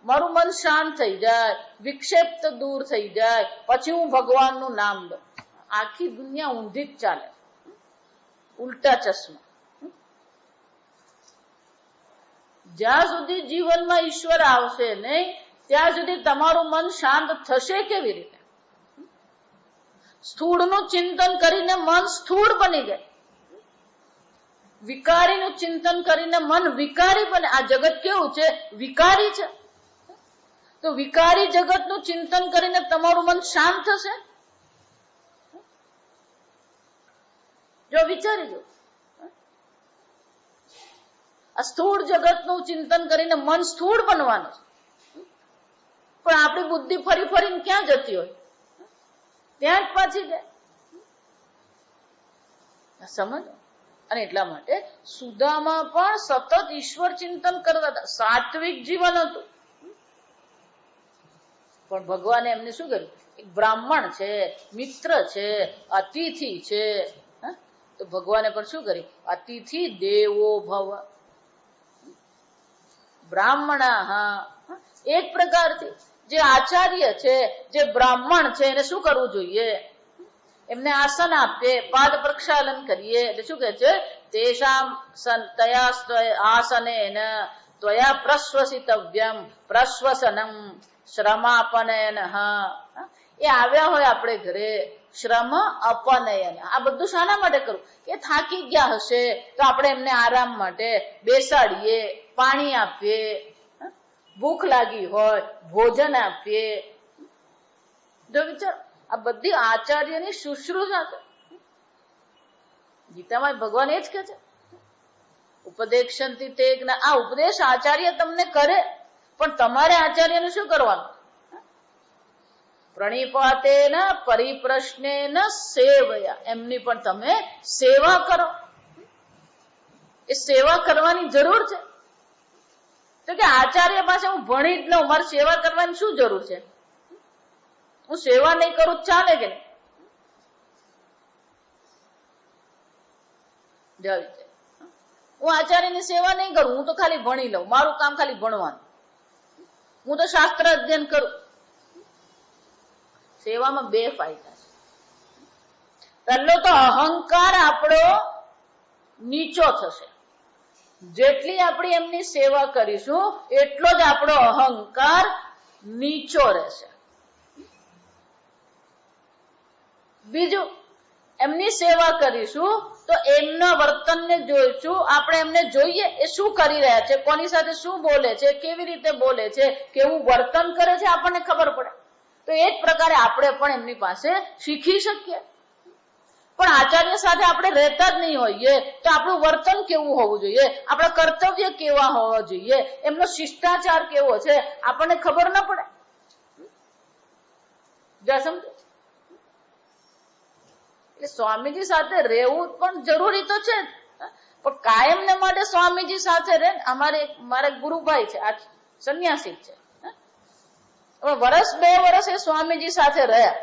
S1: મારું મન શાંત થઈ જાય, વિક્ષેપ દૂર થઈ જાય, પછી હું ભગવાનનું નામ લઉં. આખી દુનિયા ઊંધી જ ચાલે, ઉલટા ચશ્મા. જ્યાં સુધી જીવનમાં ઈશ્વર આવશે નહીં, ત્યાં સુધી તમારું મન શાંત થશે કેવી રીતે? સ્થૂળનું ચિંતન કરીને મન સ્થૂળ બની જાય, વિકારીનું ચિંતન કરીને મન વિકારી બને. આ જગત કેવું છે? વિકારી છે. તો વિકારી જગતનું ચિંતન કરીને તમારું મન શાંત થશે? જો વિચારી જો, આ સ્થૂળ જગતનું ચિંતન કરીને મન સ્થૂળ બનવાનું છે. પણ આપણી બુદ્ધિ ફરી ફરીને ક્યાં જતી હોય? ત્યાં જ પાછી જાય. સમજ. અને એટલા માટે સુદામા પણ સતત ઈશ્વર ચિંતન કરતા હતા. સાત્વિક જીવન હતું. પણ ભગવાને એમને શું કર્યું? એક બ્રાહ્મણ છે, મિત્ર છે, અતિથિ છે. તો ભગવાને પણ શું કર્યું? અતિથિ દેવો ભવ. બ્રાહ્મણ, એક પ્રકારથી જે આચાર્ય છે, જે બ્રાહ્મણ છે, એને શું કરવું જોઈએ? એમને આસન આપીએ, પાદ પ્રક્ષાલન કરીએ. એટલે શું કે છે? તેષામ આસનેન ત્વયા પ્રશ્વસિતવ્યમ પ્રશ્વસનમ શ્રમાપનયન. એ આવ્યા હોય આપણે ઘરે, શ્રમ અપનયન. આ બધું શાના માટે કરવું? કે થાકી ગયા હશે તો આપણે એમને આરામ માટે બેસાડીએ, પાણી આપીએ, ભૂખ લાગી હોય ભોજન આપીએ. જો વિચાર, આ બધી આચાર્યની શુશ્રૂષા છે. ગીતામાં ભગવાન એ જ કે છે, ઉપદેશંતિ તે જ્ઞાન. આ ઉપદેશ આચાર્ય તમને કરે, પણ તમારે આચાર્યને શું કરવાનું? પ્રણિપાતેન પરિપ્રશ્નેન સેવયા. એમની પણ તમે સેવા કરો. એ સેવા કરવાની જરૂર છે. તો કે આચાર્ય પાસે હું ભણી જ લઉં, મારે સેવા કરવાની શું જરૂર છે? હું સેવા નહીં કરું ચાલે કે નહીં? હું આચાર્યની સેવા નહીં કરું, હું તો ખાલી ભણી લઉં, મારું કામ ખાલી ભણવાનું, હું તો શાસ્ત્ર અધ્યયન કરું. સેવામાં બે ફાયદા છે. પહેલો તો અહંકાર આપણો નીચો થશે. જેટલી આપણી એમની સેવા કરીશું એટલો જ આપણો અહંકાર નીચો રહેશે. બીજું, એમની સેવા કરીશું તો એમના વર્તનને જોઈશું. આપણે એમને જોઈએ એ શું કરી રહ્યા છે, કોની સાથે શું બોલે છે, કેવી રીતે બોલે છે, કેવું વર્તન કરે છે, આપણને ખબર પડે. તો એ જ પ્રકારે આપણે પણ એમની પાસે શીખી શકીએ. પણ આચાર્ય સાથે આપણે રહેતા જ નહીં હોઈએ તો આપણું વર્તન કેવું હોવું જોઈએ, આપણા કર્તવ્ય કેવા હોવા જોઈએ, એમનો શિષ્ટાચાર કેવો છે, આપણને ખબર ના પડે. સમજો? એટલે સ્વામીજી સાથે રહેવું પણ જરૂરી તો છે, પણ કાયમ ને માટે સ્વામીજી સાથે રહે. મારા ગુરુભાઈ છે, આ સંન્યાસી છે, વર્ષ 2 વર્ષ એ સ્વામીજી સાથે રહ્યા,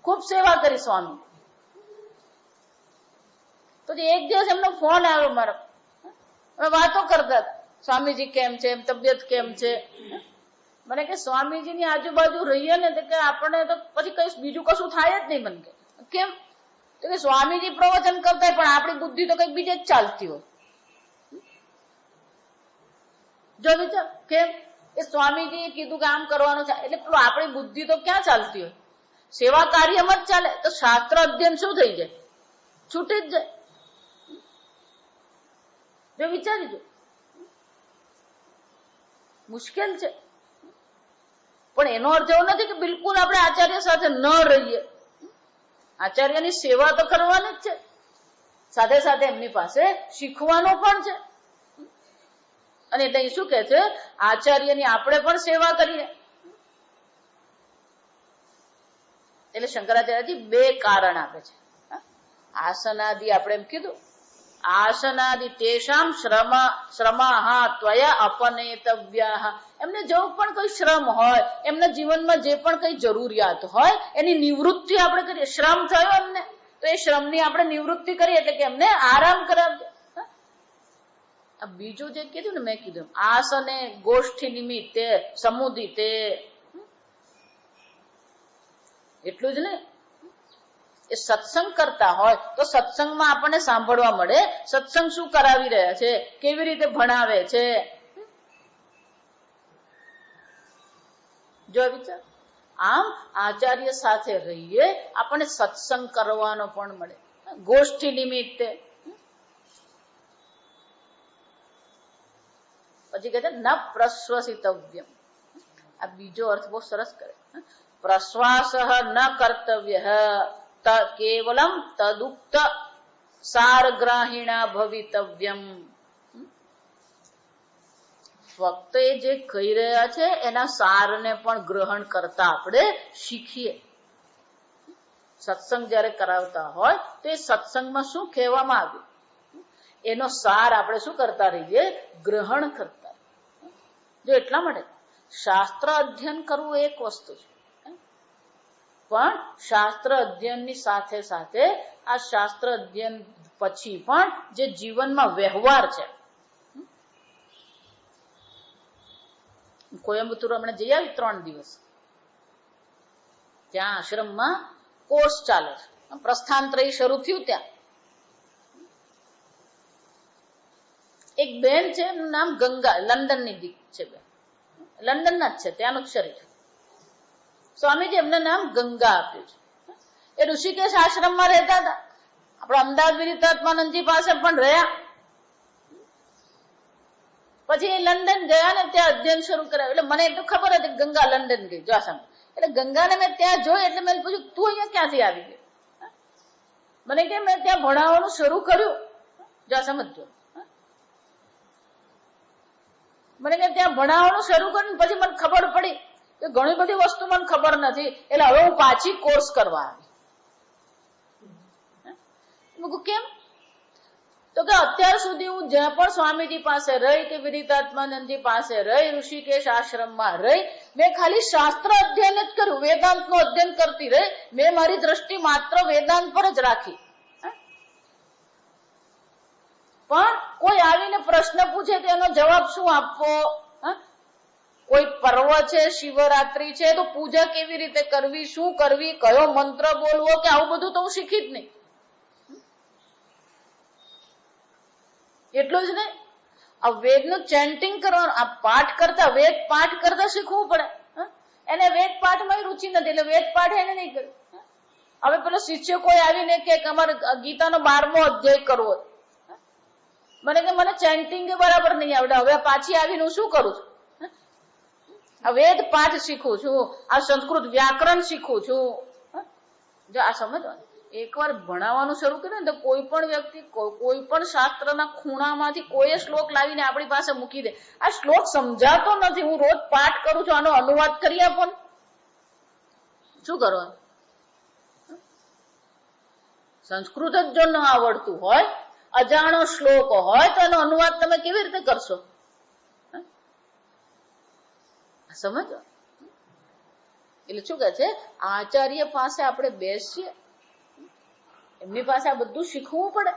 S1: ખૂબ સેવા કરી સ્વામી. પછી એક દિવસ એમનો ફોન આવ્યો મારો, અમે વાતો કરતા હતા, સ્વામીજી કેમ છે, તબિયત કેમ છે. મને કે સ્વામીજીની આજુબાજુ રહીએ ને તો કે આપણને તો પછી કઈ બીજું કશું થાય જ નહીં. મને કે કેમ? તો કે સ્વામીજી પ્રવચન કરતા હોય પણ આપણી બુદ્ધિ તો કઈક બીજે જ ચાલતી હોય. જો વિચાર, કેમ? એ સ્વામીજીએ કીધું કે આમ કરવાનું છે એટલે પેલું આપણી બુદ્ધિ તો ક્યાં ચાલતી હોય, સેવા કાર્યમાં જ ચાલે. તો શાસ્ત્ર અધ્યયન શું થઈ જાય? છૂટી જ જાય. જો વિચારી જો, મુશ્કેલ છે. પણ એનો અર્થ એવો નથી કે બિલકુલ આપણે આચાર્ય સાથે ન રહીએ. આચાર્યની સેવા તો કરવાની જ છે, સાથે સાથે એમની પાસે શીખવાનું પણ છે. અને એટલે શું કે છે, આચાર્યની આપણે પણ સેવા કરીએ. એટલે શંકરાચાર્યજી 2 કારણ આપે છે. આસનાદિ આપણે એમ કીધું, આસનાદિ તેષામ શ્રમાહા ત્વયા અપનેતવ્યાહ. એમને જો પણ કોઈ શ્રમ હોય, એમના જીવનમાં જે પણ કઈ જરૂરિયાત હોય એની નિવૃત્તિ આપણે કરીએ. શ્રમ થયો એમને તો એ શ્રમની આપણે નિવૃત્તિ કરીએ, એટલે કે એમને આરામ કરાવીએ. બીજું જે કીધું ને, મેં કીધું આસને ગોષ્ઠી નિમિત્તે સમુદિતે, એટલું જ નહીં, એ સત્સંગ કરતા હોય તો સત્સંગમાં આપણને સાંભળવા મળે સત્સંગ શું કરાવી રહ્યા છે, કેવી રીતે ભણાવે છે. જો વિચાર, આમ આચાર્ય સાથે રહીએ આપણને સત્સંગ કરવાનો પણ મળે, ગોષ્ઠી નિમિત્તે. પછી કહે છે ન પ્રશ્વસિતવ્યમ. આ બીજો અર્થ બહુ સરસ કરે. પ્રશ્વાસ ન કર્તવ્ય કેવલમ તદુક્ત સારગ્રાહિણા ભવિતવ્યમ. ફક્ત એ જે કહી રહ્યા છે એના સારને પણ ગ્રહણ કરતા આપણે શીખીએ. સત્સંગ જયારે કરાવતા હોય તો એ સત્સંગમાં શું કહેવામાં આવ્યું એનો સાર આપણે શું કરતા રહીએ, ગ્રહણ કરતા. જો એટલા માટે શાસ્ત્ર અધ્યયન કરવું એક વસ્તુ છે, પણ શાસ્ત્ર અધ્યયનની સાથે સાથે આ શાસ્ત્ર અધ્યયન પછી પણ જે જીવનમાં વ્યવહાર છે. કોયમ્બતુર હમણાં જઈ આવી 3 દિવસ, ત્યાં આશ્રમમાં કોર્સ ચાલે છે, પ્રસ્થાનત્રયી શરૂ થયું. ત્યાં એક બેન છે, એનું નામ ગંગા, લંડનની દીક છે બેન, લંડનના જ છે, ત્યાંનું શરીર. સ્વામીજી એમને નામ ગંગા આપ્યું છે. એ ઋષિકેશ આશ્રમમાં રહેતા હતા, આપણા અમદાવાદ વિરીતાત્માનંદજી પાસે પણ રહ્યા. પછી એ લંડન ગયા ને ત્યાં અધ્યયન શરૂ કરાવ્યું. એટલે મને એટલું ખબર હતી ગંગા લંડન ગઈ. જો આસામ, એટલે ગંગાને મેં ત્યાં જોઈ એટલે મેં પૂછ્યું તું અહીંયા ક્યાંથી આવી ગઈ? મને કે મેં ત્યાં ભણાવવાનું શરૂ કર્યું. જો સમજો, મને કે ત્યાં ભણાવવાનું શરૂ કર્યું પછી મને ખબર પડી કે ઘણી બધી વસ્તુ મને ખબર નથી, એટલે હવે હું પાછી કોર્સ કરવા આવી. કેમ? તો કે અત્યાર સુધી હું જ્યાં પણ સ્વામીજી પાસે રહી કે વિરીતાત્માનંદજી પાસે રહી, ઋષિકેશ આશ્રમમાં રહી, મેં ખાલી શાસ્ત્ર અધ્યયન જ કર્યું, વેદાંતનું અધ્યયન કરતી રહી. મેં મારી દ્રષ્ટિ માત્ર વેદાંત પર જ રાખી. પણ કોઈ આવીને પ્રશ્ન પૂછે તો એનો જવાબ શું આપવો? કોઈ પર્વ છે, શિવરાત્રી છે, તો પૂજા કેવી રીતે કરવી, શું કરવી, કયો મંત્ર બોલવો, કે આવું બધું તો હું શીખી જ નહીં. એટલું જ નહીં, આ વેદનું ચેન્ટિંગ કરવાનું, આ પાઠ કરતા વેદ પાઠ કરતા શીખવું પડે. એને વેદ પાઠમાં રુચિ નથી એટલે વેદ પાઠ એને નહીં કર્યું. હવે પેલો શિષ્ય કોઈ આવીને કે અમારે ગીતાનો 12મો અધ્યાય કરવો, મને કે મને ચેન્ટિંગ બરાબર નહીં આવડે, હવે પાછી આવીને હું શું કરું છું? આ વેદ પાઠ શીખું છું, આ સંસ્કૃત વ્યાકરણ શીખું છું. જો આ સમજવાનું, એકવાર ભણાવવાનું શરૂ કર્યું ને તો કોઈ પણ વ્યક્તિ કોઈ પણ શાસ્ત્રના ખૂણામાંથી કોઈ શ્લોક લાવીને આપણી પાસે મૂકી દે. આ શ્લોક સમજાતો નથી, હું રોજ પાઠ કરું છું, આનો અનુવાદ કરી આપો ને. શું કરવાનું? સંસ્કૃત જ જો ન આવડતું હોય, અજાણો શ્લોક હોય તો એનો અનુવાદ તમે કેવી રીતે કરશો? સમજો. એટલે શું કહે છે, આચાર્ય પાસે આપણે બેસીએ, એમની પાસે આ બધું શીખવું પડે.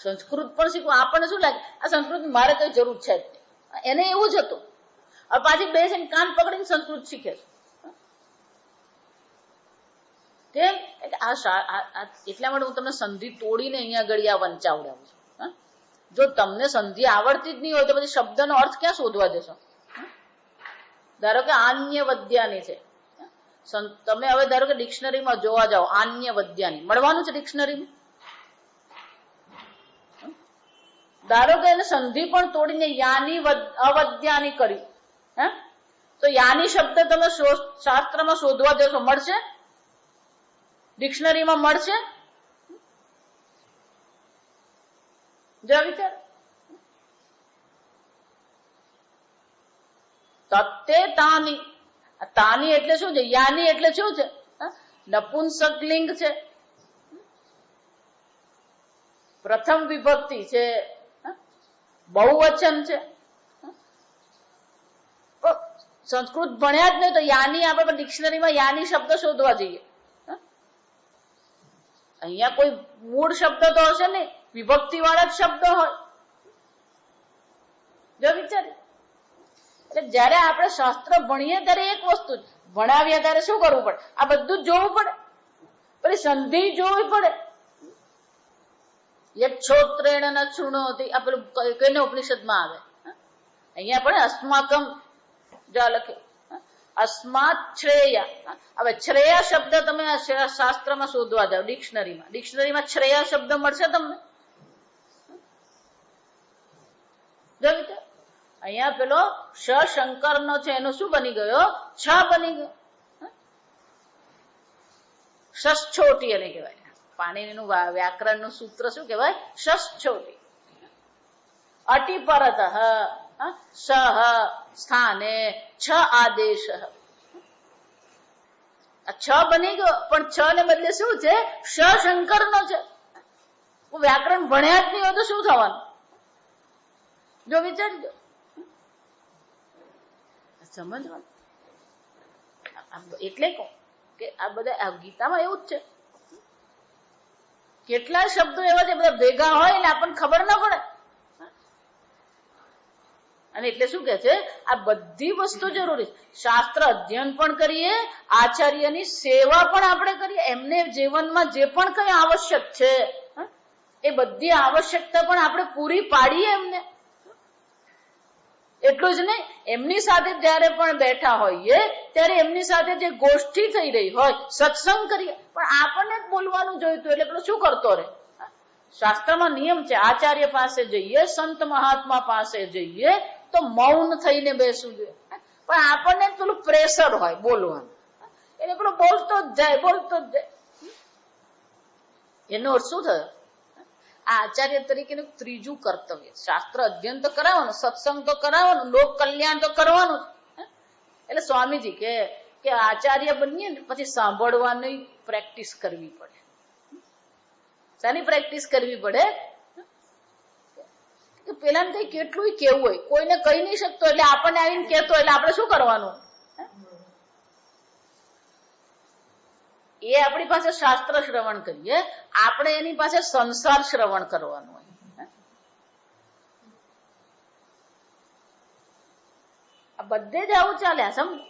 S1: સંસ્કૃત પણ શીખવું. આપણને શું લાગે આ સંસ્કૃત મારે કઈ જરૂર છે જ નહીં, એને એવું જ હતું. હવે પાછી બેસીને કાન પકડીને સંસ્કૃત શીખે છે. કેમ? એટલા માટે હું તમને સંધિ તોડીને અહીંયા ગળિયા વંચાવડાવું છું. જો તમને સંધિ આવડતી જ નહીં હોય તો પછી શબ્દનો અર્થ ક્યાં શોધવા જશો? ધારો કે આન્ય વદ્યાની છે, તમે હવે ધારો કે ડિક્શનરીમાં જોવા જાઓ, આન્ય વદ્યાની મળવાનું છે ડિક્શનરીમાં. ધારો કે એને સંધિ પણ તોડીને યાની અવદ્યાની કર્યું, તો યાની શબ્દ તમે શાસ્ત્રમાં શોધવા જશો, મળશે? ડિક્શનરીમાં મળશે? જો વિચાર. તત્તે તાની, તાની એટલે શું છે? યાની એટલે શું છે? નપુંસક લિંગ છે, પ્રથમ વિભક્તિ છે, બહુવચન છે. સંસ્કૃત ભણ્યા જ નહીં તો યાની આપણે ડિક્શનરીમાં યાની શબ્દ શોધવા જઈએ. અહીંયા કોઈ મૂળ શબ્દ તો હશે નહીં, વિભક્તિ વાળા જ શબ્દ હોય. જો વિચાર. એટલે જયારે આપણે શાસ્ત્ર ભણીએ ત્યારે એક વસ્તુ જ, ભણાવ્યા ત્યારે શું કરવું પડે? આ બધું જ જોવું પડે, પછી સંધિ જોવી પડે. યક્ષોત્રેણ ન શૃણોતિ, આ પેલું કઈને ઉપનિષદમાં આવે, અહીંયા પડે અસ્માકમ જા લખ્યું, અસ્માત શ્રેયા. હવે શ્રેયા શબ્દ તમે શાસ્ત્રમાં શોધવા જાઓ ડિક્શનરીમાં શ્રેયા શબ્દ મળશે તમને? જો વિચાર. અહીંયા પેલો શ શંકર નો છે, એનો શું બની ગયો? છ બની ગયો. ષષ્ઠોટી એને કહેવાય. પાણીનું વ્યાકરણનું સૂત્ર શું કહેવાય? ષષ્ઠોટી. અટિ પરત સહ સ્થાને છ આદેશ. છ બની ગયો, પણ છ ને બદલે શું છે? શ શંકર નો છે. વ્યાકરણ ભણ્યા જ નહીં હોય તો શું થવાનું? જો વિચારજો. સમજવાનું. એટલે કહું કે આ બધા ગીતામાં એવું જ છે. કેટલા શબ્દો એવા છે બધા ભેગા હોય એટલે આપણને ખબર ના પડે. અને એટલે શું કે છે, આ બધી વસ્તુ જરૂરી છે. શાસ્ત્ર અધ્યયન પણ કરીએ, આચાર્યની સેવા પણ આપણે કરીએ, એમને જીવનમાં જે પણ કઈ આવશ્યક છે એ બધી આવશ્યકતા પણ આપણે પૂરી પાડીએ એમને. એટલું જ નહીં, એમની સાથે જયારે પણ બેઠા હોઈએ ત્યારે એમની સાથે જે ગોષ્ઠી થઈ રહી હોય, સત્સંગ કરીએ, પણ આપણને જ બોલવાનું જોઈતું એટલે પેલો શું કરતો રહે? શાસ્ત્રમાં નિયમ છે, આચાર્ય પાસે જઈએ, સંત મહાત્મા પાસે જઈએ તો મૌન થઈને બેસવું જોઈએ. પણ આપણને પેલું પ્રેશર હોય બોલવાનું, એટલે પેલું બોલતો જ જાય. એનો અર્થ શું થયો? આ આચાર્ય તરીકેનું ત્રીજું કર્તવ્ય. શાસ્ત્ર અધ્યયન તો કરાવવાનું, સત્સંગ તો કરાવવાનું, લોક કલ્યાણ તો કરવાનું. એટલે સ્વામીજી કે આચાર્ય બનીએ ને પછી સાંભળવાની પ્રેક્ટિસ કરવી પડે. શાની પ્રેક્ટિસ કરવી પડે? કે પેલાને કઈ કેટલું કેવું હોય, કોઈને કહી નહીં શકતો એટલે આપણને આવીને કહેતો, એટલે આપણે શું કરવાનું? એ આપણી પાસે શાસ્ત્ર શ્રવણ કરીએ, આપણે એની પાસે સંસાર શ્રવણ કરવાનું હોય. આ બધે જ આવું ચાલે. સમજ.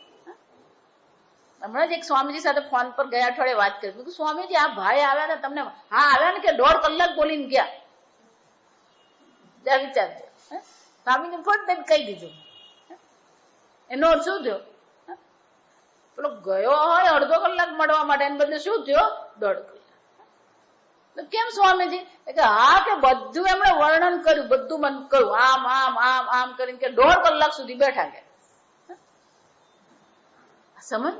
S1: હમણાં જ એક સ્વામીજી સાથે ફોન પર ગયા અઠવાડિયે વાત કરી, સ્વામીજી આ ભાઈ આવ્યા ને તમને? હા આવ્યા ને, કે 1.5 કલાક બોલીને ગયા. ત્યાં વિચારજો. સ્વામીને ફટ કહી દીધું. એનો અર્થ શું થયો? પેલો ગયો હોય અડધો કલાક મળવા માટે, એને બદલે શું થયો? 1.5 કલાક. કેમ સ્વામીજી? કે હા, કે બધું એમણે વર્ણન કર્યું, બધું મન કહ્યું, આમ આમ આમ આમ કરીને કે 1.5 કલાક સુધી બેઠા. કે સમજ?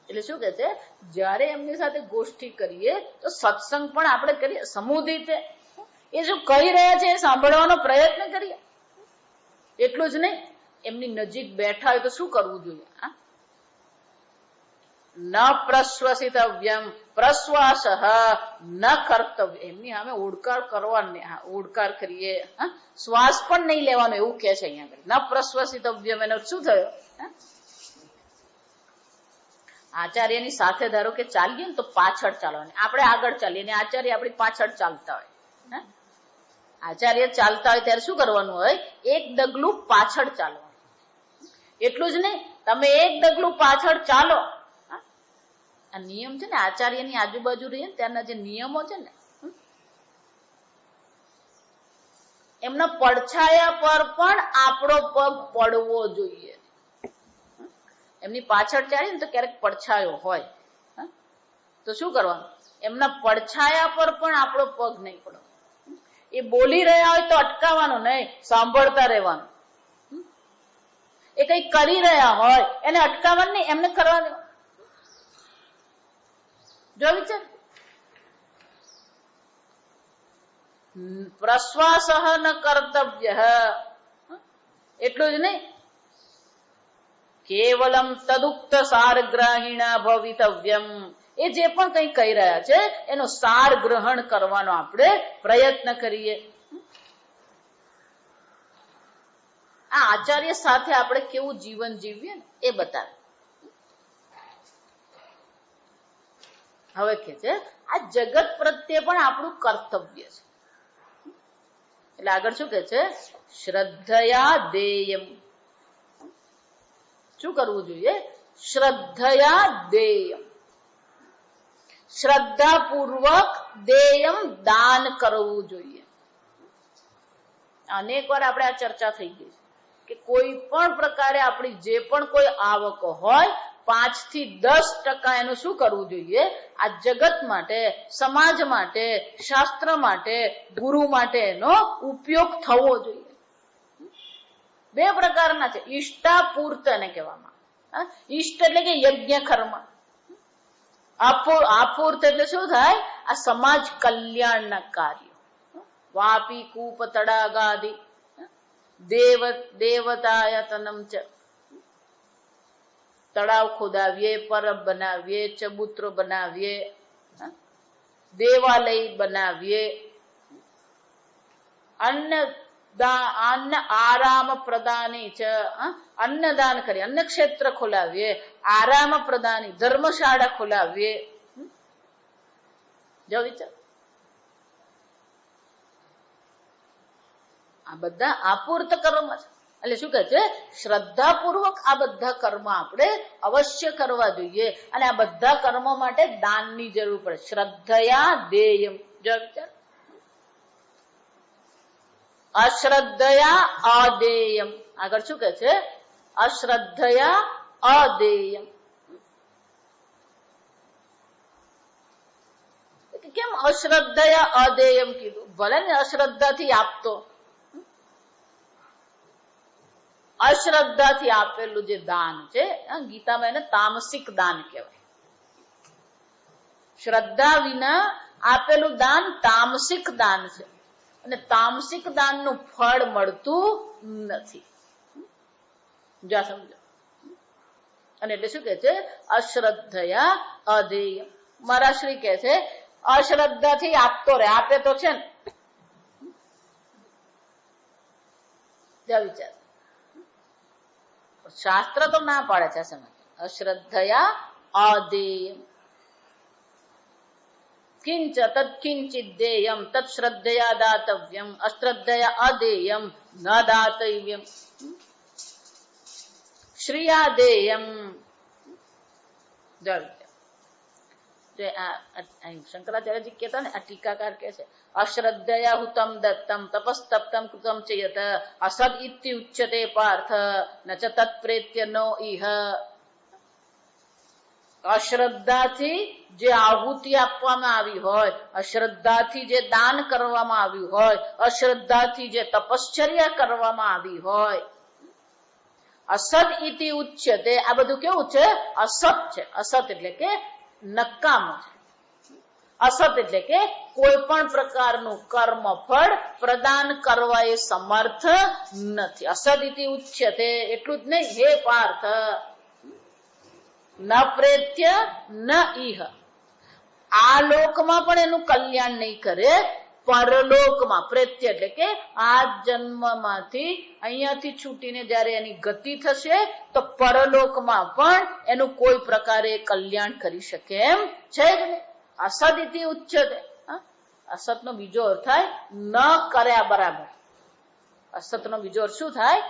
S1: એટલે શું કે છે, જયારે એમની સાથે ગોષ્ઠી કરીએ તો સત્સંગ પણ આપણે કરીએ સમુદિત. એ શું કહી રહ્યા છે એ સાંભળવાનો પ્રયત્ન કરીએ. એટલું જ નહીં, એમની નજીક બેઠા હોય તો શું કરવું જોઈએ? ન પ્રશ્વસિતવ્યમ પ્રશ્વાસ ન કર્તવ્ય. એમની સામે ઓડકાર કરવાની, ઓડકાર કરીએ, શ્વાસ પણ નહીં લેવાનો એવું કે છે અહીંયા. ન પ્રશ્વસિતવ્યમ એનો શું થયો? આચાર્યની સાથે ધારો કે ચાલીએ ને તો પાછળ ચાલવાની, આપણે આગળ ચાલીએ ને આચાર્ય આપણી પાછળ ચાલતા હોય. આચાર્ય ચાલતા હોય ત્યારે શું કરવાનું હોય? એક ડગલું પાછળ ચાલવાનું. એટલું જ નહીં, તમે એક ડગલું પાછળ ચાલો. આ નિયમ છે ને, આચાર્યની આજુબાજુ રહીએ ને ત્યારના જે નિયમો છે ને, એમના પડછાયા પર પણ આપણો પગ પડવો જોઈએ. એમની પાછળ ચાલીએ ને તો ક્યારેક પડછાયો હોય તો શું કરવાનું? એમના પડછાયા પર પણ આપણો પગ નહીં પડવો. એ બોલી રહ્યા હોય તો અટકાવવાનું નહીં, સાંભળતા રહેવાનું. એ કઈ કરી રહ્યા હોય એને અટકાવવાનું નહીં, એમને કરવા દેવાનું. જો વિચાર, પ્રશ્વાસ ન કર્તવ્ય. એટલું જ નહીં, કેવલમ તદુક્ત સારગ્રાહીણા ભવિતવ્યમ. એ જે પણ કઈ કહી રહ્યા છે એનો સાર ગ્રહણ કરવાનો આપણે પ્રયત્ન કરીએ. આ આચાર્ય સાથે આપણે કેવું જીવન જીવીએ ને એ બતાવે. હવે કે છે આ જગત પ્રત્યે પણ આપણું કર્તવ્ય છે. એટલે આગળ શું કે છે? શ્રદ્ધયા દેયમ. શું કરવું જોઈએ? શ્રદ્ધયા દેયમ. શ્રદ્ધાપૂર્વક દેયમ દાન કરવું જોઈએ. અનેક વાર આપણે આ ચર્ચા થઈ ગઈ છે કે કોઈ પણ પ્રકારે આપણી જે પણ કોઈ આવક હોય 5 થી 10% એનું શું કરવું જોઈએ? આ જગત માટે, સમાજ માટે, શાસ્ત્ર માટે, ગુરુ માટે એનો ઉપયોગ થવો જોઈએ. 2 પ્રકારના છે. ઈષ્ટાપૂર્ત એને કહેવામાં. ઈષ્ટ એટલે કે યજ્ઞ કર્મ. આપૂર્ત એટલે શું થાય? આ સમાજ કલ્યાણના કાર્યો. વાપી કૂપ તડાગાદિ દેવતાયતનમ ચ. તળાવ ખોદાવીએ, પરબ બનાવીએ, ચબૂતરો બનાવીએ, દેવાલય બનાવીએ, અન્ન આરામ પ્રદાની છે, અન્નદાન કરીએ, અન્ન ક્ષેત્ર ખોલાવીએ, આરામ પ્રદાની ધર્મશાળા ખોલાવીએ. જો વિચાર, આ બધા આપૂર્ત કર્મ છે. એટલે શું કહે છે? શ્રદ્ધાપૂર્વક આ બધા કર્મ આપણે અવશ્ય કરવા જોઈએ. અને આ બધા કર્મો માટે દાનની જરૂર પડે. શ્રદ્ધયા દેયમ. જો વિચાર, અશ્રદ્ધયા અદેયમ. આગળ શું કહે છે? અશ્રદ્ધયા અદેયમ. કેમ અશ્રદ્ધયા અદેયમ કીધું? ભલે ને અશ્રદ્ધાથી આપતો, અશ્રદ્ધાથી આપેલું જે દાન છે, ગીતામાં એને તામસિક દાન કહેવાય. શ્રદ્ધા વિના આપેલું દાન તામસિક દાન છે. અને તામસિક દાનનું ફળ મળતું નથી. જા સમજો. અને એટલે શું કે છે? અશ્રદ્ધયા અધેય. મારા શ્રી કે છે અશ્રદ્ધાથી આપતો રહે. આપે તો છે ને. જા વિચાર, શાસ્ત્ર તો ના પાડે છે સમજ. અશ્રદ્ધયા અધેય. કિંચ તત્કિંચિત દેયમ તತ್ શ્રદ્ધયા દાતવ્યમ અશ્રદ્ધયા અદેયમ ન દાતવ્યમ. શ્રિયા દેયમ. જે શંકરાચાર્યજી કહેતા ને, આ ટીકાકાર કે છે, અશ્રદ્ધયા હુતમ દત્તમ તપસ્તપ્તમ કૃતમ ચેયત અસદ ઇતિ ઉચ્યતે પાર્થ ન ચ તત્પ્રેત્ય નો ઇહ. અશ્રદ્ધાથી જે આહુતિ આપવામાં આવી હોય, અશ્રદ્ધાથી જે દાન કરવામાં આવ્યું હોય, અશ્રદ્ધાથી જે તપશ્ચર્યા કરવામાં આવી હોય, અસદ ઇતિ ઉચ્યતે, આ બધું કેવું છે? અસત છે. અસત એટલે કે નકામું છે. અસત એટલે કે કોઈ પણ પ્રકારનું કર્મ ફળ પ્રદાન કરવા એ સમર્થ નથી. અસદ ઇતિ ઉચ્યતે. એટલું જ નહીં, હે પાર્થ, ન પ્રેત્ય ન ઇહ, આ લોકમાં પણ એનું કલ્યાણ નહીં કરે, પરલોકમાં, પ્રેત્ય એટલે કે આ જન્મમાંથી અહીંયાથી છૂટીને જયારે એની ગતિ થશે તો પરલોકમાં પણ એનું કોઈ પ્રકારે કલ્યાણ કરી શકે એમ છે જ નહીં. અસદ ઇતિ ઉચ્યતે. અસતનો બીજો અર્થ થાય ન કર્યા બરાબર. અસતનો બીજો અર્થ શું થાય?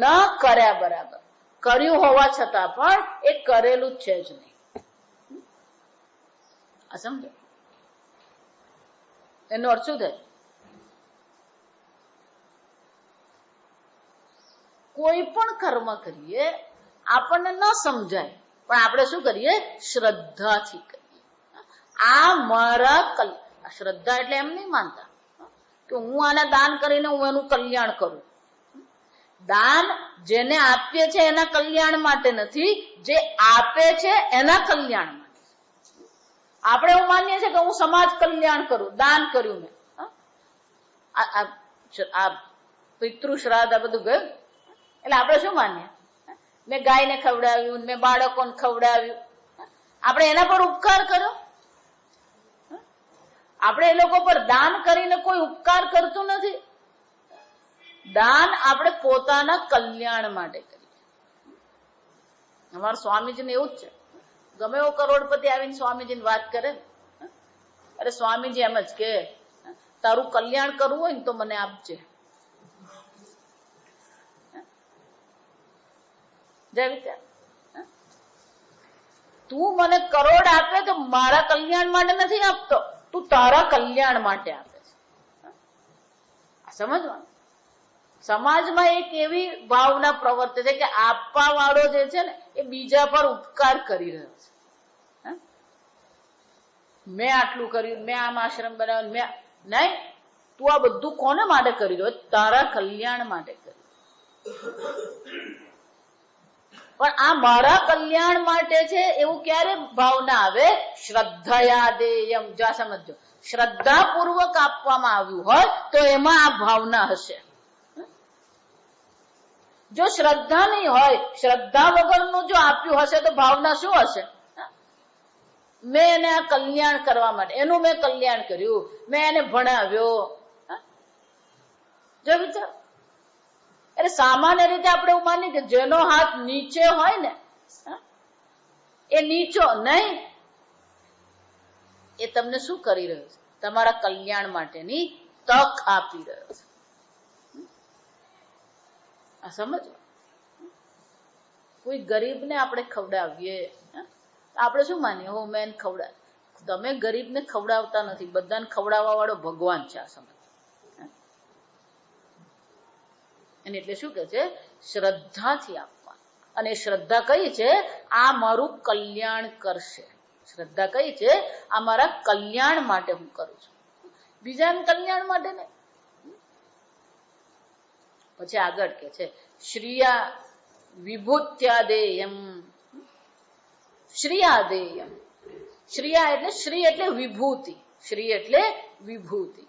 S1: ન કર્યા બરાબર. કર્યું હોવા છતાં પણ એ કરેલું છે જ નહીં. આ સમજો? એનો અર્થ શું થાય? કોઈ પણ કર્મ કરીએ આપણને ન સમજાય, પણ આપણે શું કરીએ? શ્રદ્ધાથી કરીએ. આ મારા શ્રદ્ધા એટલે એમ નહીં માનતા કે હું આને દાન કરીને હું એનું કલ્યાણ કરું. દાન જેને આપીએ છે એના કલ્યાણ માટે નથી, જે આપે છે એના કલ્યાણ માટે. આપણે એવું માનીએ છીએ કે હું સમાજ કલ્યાણ કરું, દાન કર્યું મેં, આ પિતૃ શ્રાદ્ધ આ બધું ગયું એટલે આપણે શું માનીએ? મેં ગાયને ખવડાવ્યું, મેં બાળકોને ખવડાવ્યું, આપણે એના પર ઉપકાર કર્યો. આપણે એ લોકો પર દાન કરીને કોઈ ઉપકાર કરતું નથી. દાન આપણે પોતાના કલ્યાણ માટે કરીએ. અમારા સ્વામીજીને એવું જ છે. ગમે એવો કરોડપતિ આવીને સ્વામીજીને વાત કરે, અરે સ્વામીજી એમ જ કે તારું કલ્યાણ કરવું હોય ને તો મને આપજે. જય વિચાર, તું મને કરોડ આપે તો મારા કલ્યાણ માટે નથી આપતો, તું તારા કલ્યાણ માટે આપે છે. સમજવાનું. સમાજમાં એક એવી ભાવના પ્રવર્તે છે કે આપવા વાળો જે છે ને એ બીજા પર ઉપકાર કરી રહ્યો છે. મેં આટલું કર્યું, મેં આમ આશ્રમ બનાવ્યો, મેં નહીં, તું આ બધું કોને માટે કરી રહ્યો? તારા કલ્યાણ માટે કર્યું. પણ આ મારા કલ્યાણ માટે છે એવું ક્યારે ભાવના આવે? શ્રદ્ધયા દેયમ. જો આ સમજો, શ્રદ્ધાપૂર્વક આપવામાં આવ્યું હોય તો એમાં આ ભાવના હશે. જો શ્રદ્ધા નહીં હોય, શ્રદ્ધા વગરનું જો આપ્યું હશે તો ભાવના શું હશે? મેં એને આ કલ્યાણ કરવા માટે, એનું મેં કલ્યાણ કર્યું, મેં એને ભણાવ્યો. જો વિચાર, એટલે સામાન્ય રીતે આપણે એવું માનીએ કે જેનો હાથ નીચે હોય ને એ નીચો નહીં, એ તમને શું કરી રહ્યો છે? તમારા કલ્યાણ માટેની તક આપી રહ્યો છે. આ સમજો. કોઈ ગરીબને આપણે ખવડાવીએ, આપણે શું માનીએ? હો મેં ખવડાવ. તમે ગરીબને ખવડાવતા નથી, બધાને ખવડાવવા વાળો ભગવાન છે. આ સમજ. અને એટલે શું કે છે? શ્રદ્ધાથી આપવા. અને શ્રદ્ધા કઈ છે? આ મારું કલ્યાણ કરશે. શ્રદ્ધા કઈ છે? આ મારા કલ્યાણ માટે હું કરું છું, બીજાના કલ્યાણ માટે નહીં. પછી આગળ કે છે શ્રિયા વિભૂત્યાદેયમ. શ્રિયાદેયમ. શ્રિયા એટલે શ્રી એટલે વિભૂતિ. શ્રી એટલે વિભૂતિ.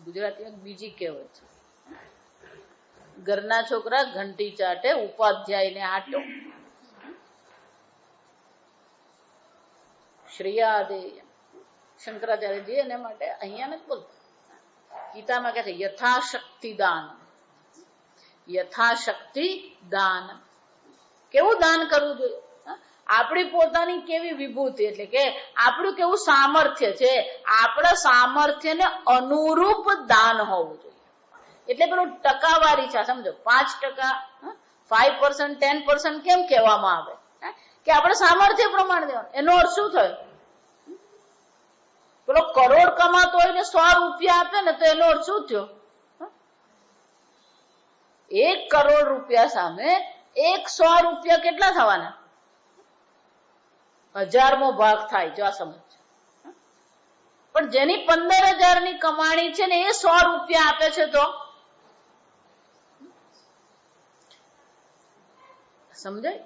S1: ગુજરાતીમાં બીજી કહેવત છે, ઘરના છોકરા ઘંટી ચાટે, ઉપાધ્યાયને આટો. શ્રિયાદેયમ. શંકરાચાર્યજી એને માટે અહીંયા નથી બોલતા, ગીતામાં કહે છે યથાશક્તિ દાન. યથાશક્તિ દાન. કેવું દાન કરવું જોઈએ? આપણી પોતાની કેવી વિભૂતિ, એટલે કે આપણું કેવું સામર્થ્ય છે, આપણા સામર્થ્યને અનુરૂપ દાન હોવું જોઈએ. એટલે પેલું ટકાવારી છે, સમજો. 5%, 5%, 10% કેમ કહેવામાં આવે? કે આપણે સામર્થ્ય પ્રમાણે દેવાનું. એનો અર્થ શું થયો? પેલો કરોડ કમાતો હોય ને 100 રૂપિયા આપે ને તો એનો અર્થ શું થયો? 1 કરોડ રૂપિયા સામે 100 રૂપિયા કેટલા થવાના? 1000મો ભાગ થાય. જો આ સમજ. પણ જેની 15,000 ની કમાણી છે ને એ 100 રૂપિયા આપે છે તો સમજાય?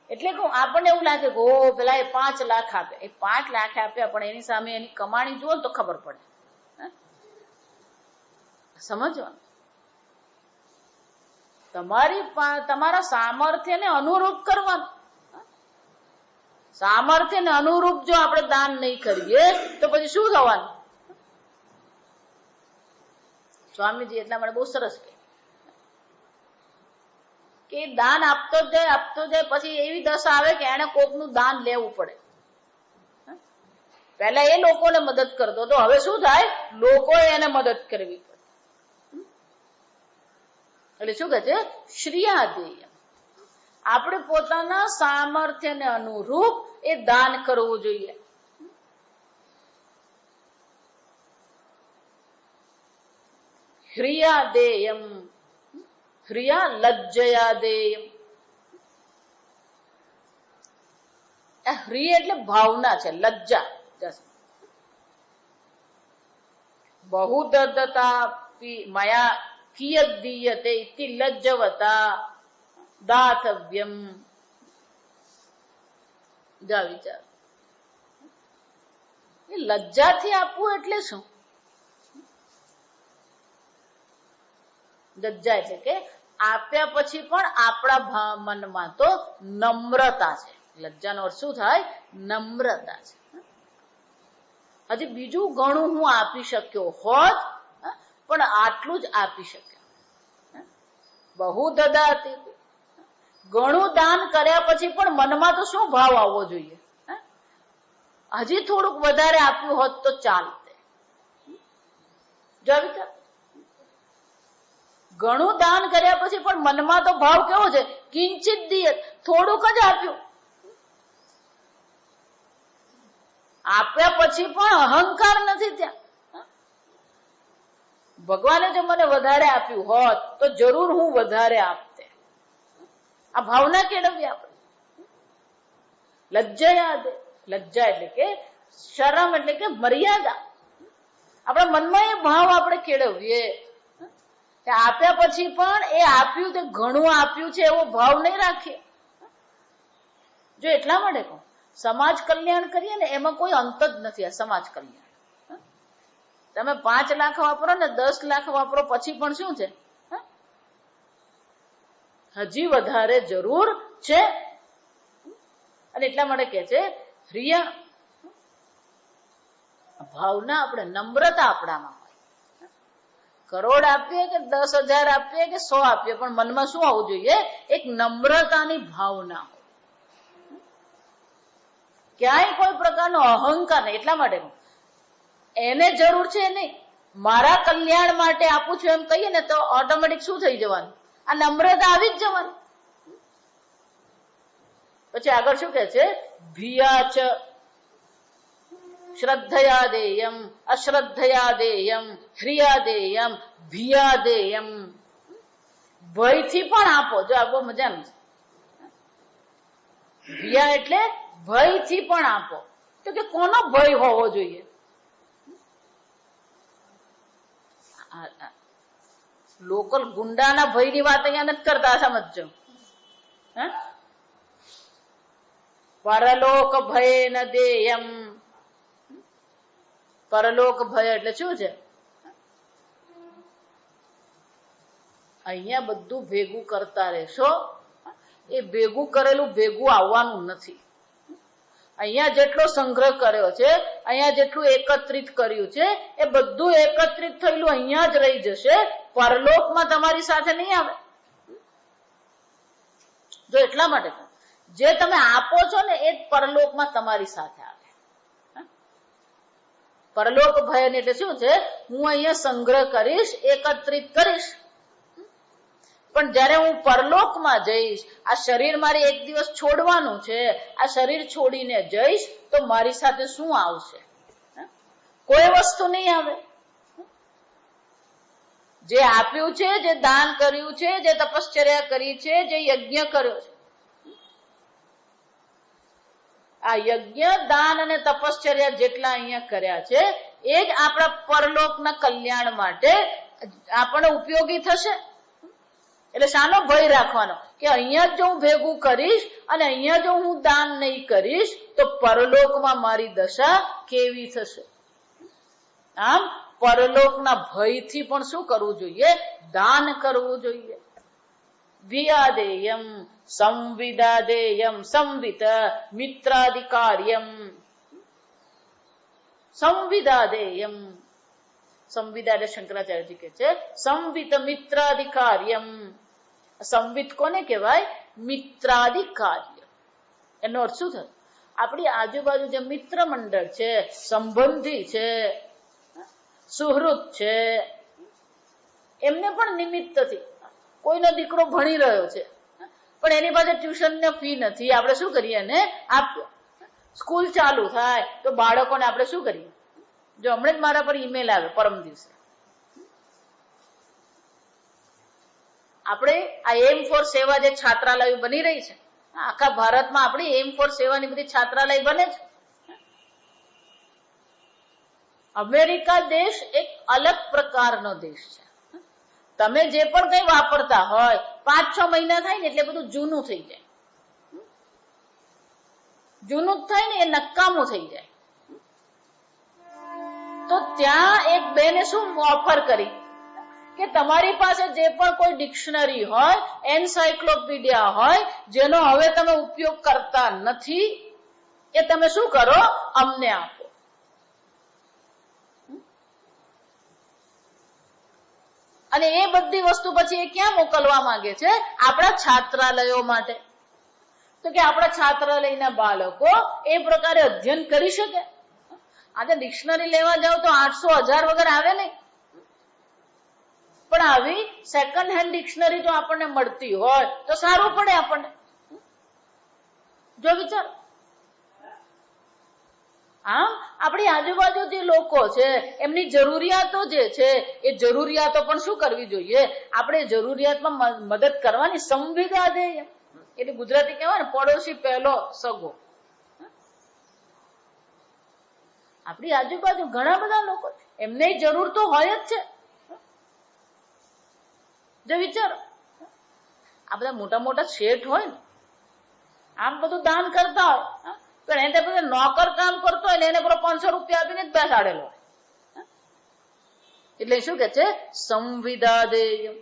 S1: એટલે કે આપણને એવું લાગે કે ઓ પેલા એ 5 લાખ આપે, એ 5 લાખ આપ્યા પણ એની સામે એની કમાણી જુઓ તો ખબર પડે. સમજવાનું. તમારા સામર્થ્યને અનુરૂપ કરવાનું. સામર્થ્યને અનુરૂપ જો આપણે દાન નહીં કરીએ તો પછી શું થવાનું? સ્વામીજી એટલા માટે બહુ સરસ કે દાન આપતો જાય પછી એવી દશા આવે કે એને કોકનું દાન લેવું પડે. પહેલા એ લોકોને મદદ કરતો તો હવે શું થાય? લોકોએ એને મદદ કરવી પડે. એટલે શું કહે છે? શ્રીયાદેય. આપણે પોતાના સામર્થ્યને અનુરૂપ એ દાન કરવું જોઈએ. હ્રિયાદેયમ, હ્રિયા લજ્જયાદેયમ. હ્રિય એટલે ભાવના છે, લજ્જા. બહુ દત્તતા મયા કિયદ દીયતે ઇતિ લજ્જવતા દાતવ્યમ. જા વિચાર. એ લજ્જાથી આપવું એટલે શું? લજ્જા એટલે કે આપ્યા પછી પણ આપણા મનમાં તો નમ્રતા છે. લજ્જાનો અર્થ શું થાય? નમ્રતા છે. હજી બીજું ઘણું હું આપી શક્યો હોત પણ આટલું જ આપી શક્યો. બહુ દદાતી. ઘણું દાન કર્યા પછી પણ મનમાં તો શું ભાવ આવવો જોઈએ? હજી થોડુંક વધારે આપ્યું હોત તો ચાલતે. જો વિચાર. ઘણું દાન કર્યા પછી પણ મનમાં તો ભાવ કેવો છે? કિંચિત દિયત, થોડુંક જ આપ્યું. આપ્યા પછી પણ અહંકાર નથી ત્યાં. ભગવાને જો મને વધારે આપ્યું હોત તો જરૂર હું વધારે આપતે. આ ભાવના કેળવવી આપણે. લજ્જયા દે. લજ્જા એટલે કે શરમ, એટલે કે મર્યાદા. આપણા મનમાં એ ભાવ આપણે કેળવીએ. આપ્યા પછી પણ એ આપ્યું તે ઘણું આપ્યું છે એવો ભાવ નહીં રાખીએ. જો એટલા માટે કહું, સમાજ કલ્યાણ કરીએ ને એમાં કોઈ અંત જ નથી. આ સમાજ કલ્યાણ તમે 5 લાખ વાપરો ને 10 લાખ વાપરો પછી પણ શું છે? હજી વધારે જરૂર છે. અને એટલા માટે કે છે હ્રિયા ભાવના, આપણે નમ્રતા આપણામાં હોય. કરોડ આપીએ કે 10,000 આપીએ કે 100 આપીએ પણ મનમાં શું આવવું જોઈએ? એક નમ્રતાની ભાવના હોય. ક્યાંય કોઈ પ્રકારનો અહંકાર નહીં. એટલા માટે એને જરૂર છે નહીં, મારા કલ્યાણ માટે આપું છું એમ કહીએ ને તો ઓટોમેટિક શું થઈ જવાનું? આ નમ્રતા આવી જ જવાની. પછી આગળ શું કે છે? ભિયાચ શ્રદ્ધયા દેયમ, અશ્રદ્ધયા દેયમ, હ્રિયા દેયમ, ભિયા દેયમ. ભયથી પણ આપો. જો આ બહુ મજાનું છે. ભિયા એટલે ભયથી પણ આપો. તો કે કોનો ભય હોવો જોઈએ? લોકલ ગુંડાના ભયની વાત અહીંયા નથી કરતા, સમજો. પરલોક ભય ન દેયમ. પરલોક ભય એટલે શું છે? અહીંયા બધું ભેગું કરતા રહેશો, એ ભેગું કરેલું ભેગું આવવાનું નથી. અહીંયા જેટલો સંગ્રહ કર્યો છે, અહીંયા જેટલું એકત્રિત કર્યું છે, એ બધું એકત્રિત થયેલું અહીંયા જ રહી જશે. પરલોકમાં તમારી સાથે નહીં આવે. જો એટલા માટે જે તમે આપો છો ને એ જ પરલોકમાં તમારી સાથે આવે. પરલોક ભય એટલે શું છે? હું અહીંયા સંગ્રહ કરીશ, એકત્રિત કરીશ, પણ જ્યારે હું પરલોકમાં જઈશ, આ શરીર મારે એક દિવસ છોડવાનું છે, આ શરીર છોડીને જઈશ તો મારી સાથે શું આવશે? કોઈ વસ્તુ નહીં આવે. જે આપ્યું છે, જે દાન કર્યું છે, જે તપશ્ચર્યા કરી છે, જે યજ્ઞ કર્યો છે, આ યજ્ઞ, દાન અને તપશ્ચર્યા જેટલા અહીંયા કર્યા છે એ જ આપણા પરલોકના કલ્યાણ માટે આપણને ઉપયોગી થશે. એટલે શાનો ભય રાખવાનો કે અહીંયા જો હું ભેગું કરીશ અને અહીંયા જો હું દાન નહીં કરીશ તો પરલોકમાં મારી દશા કેવી થશે? આમ પરલોકના ભયથી પણ શું કરવું જોઈએ? દાન કરવું જોઈએ. વિયાદેયમ સંવિદાદેયમ સંવિત મિત્રાધિકાર્યમ. સંવિદાદેયમ, સંવિદા એટલે શંકરાચાર્યજી કે છે સંવિત મિત્રાધિકાર્યમ. સંવિત કોને કહેવાય? મિત્રાધિકાર્ય. એનો અર્થ શું થાય? આપણી આજુબાજુ જે મિત્ર મંડળ છે, સંબંધી છે, સુહૃદ છે, એમને પણ નિમિત્તથી કોઈનો દીકરો ભણી રહ્યો છે પણ એની પાસે ટ્યુશન ને ફી નથી, આપણે શું કરીએ? એને આપ્યો. સ્કૂલ ચાલુ થાય તો બાળકોને આપણે શું કરીએ? જો હમણાં જ મારા પર ઈમેલ આવે પરમ દિવસે, આપણે આ એમ ફોર સેવા જે છાત્રાલયો બની રહી છે, આખા ભારતમાં આપણી એમ ફોર સેવાની બધી છાત્રાલય બને છે. અમેરિકા દેશ એક અલગ પ્રકારનો દેશ છે. તમે જે પણ કઈ વાપરતા હોય 5-6 મહિના થાય ને એટલે બધું જૂનું થઈ જાય. જૂનું જ થાય ને એ નકામું થઈ જાય. તો ત્યાં એક બેને શું ઓફર કરી કે તમારી પાસે જે પણ કોઈ ડિક્શનરી હોય, એન્સાયક્લોપીડિયા હોય, જેનો હવે તમે ઉપયોગ કરતા નથી, એ તમે શું કરો? અમને આપો. અને એ બધી વસ્તુ પછી એ ક્યાં મોકલવા માંગે છે? આપણા છાત્રાલયો માટે. તો કે આપણા છાત્રાલયના બાળકો એ પ્રકારે અધ્યયન કરી શકે. આજે ડિક્શનરી લેવા જાવ તો 800-1000 વગર આવે નહીં. પણ આવી સેકન્ડ હેન્ડ ડિક્શનરી જો આપણને મળતી હોય તો સારું પડે આપણને. જો વિચાર, આમ આપણી આજુબાજુ જે લોકો છે એમની જરૂરિયાતો જે છે એ જરૂરિયાતો પણ શું કરવી જોઈએ? આપણે જરૂરિયાતમાં મદદ કરવાની. સંવિદા દે એટલે ગુજરાતી કહેવાય ને, પડોશી પહેલો સગો. આપણી આજુબાજુ ઘણા બધા લોકો એમને જરૂર તો હોય જ છે. જો વિચારો, આ બધા મોટા મોટા શેઠ હોય ને, આમ બધું દાન કરતા હોય, પણ એને બધા નોકર કામ કરતો હોય ને એને પેલો 500 રૂપિયા આપીને જ બેસાડેલો હોય. એટલે શું કે છે? સંવિદા દેય.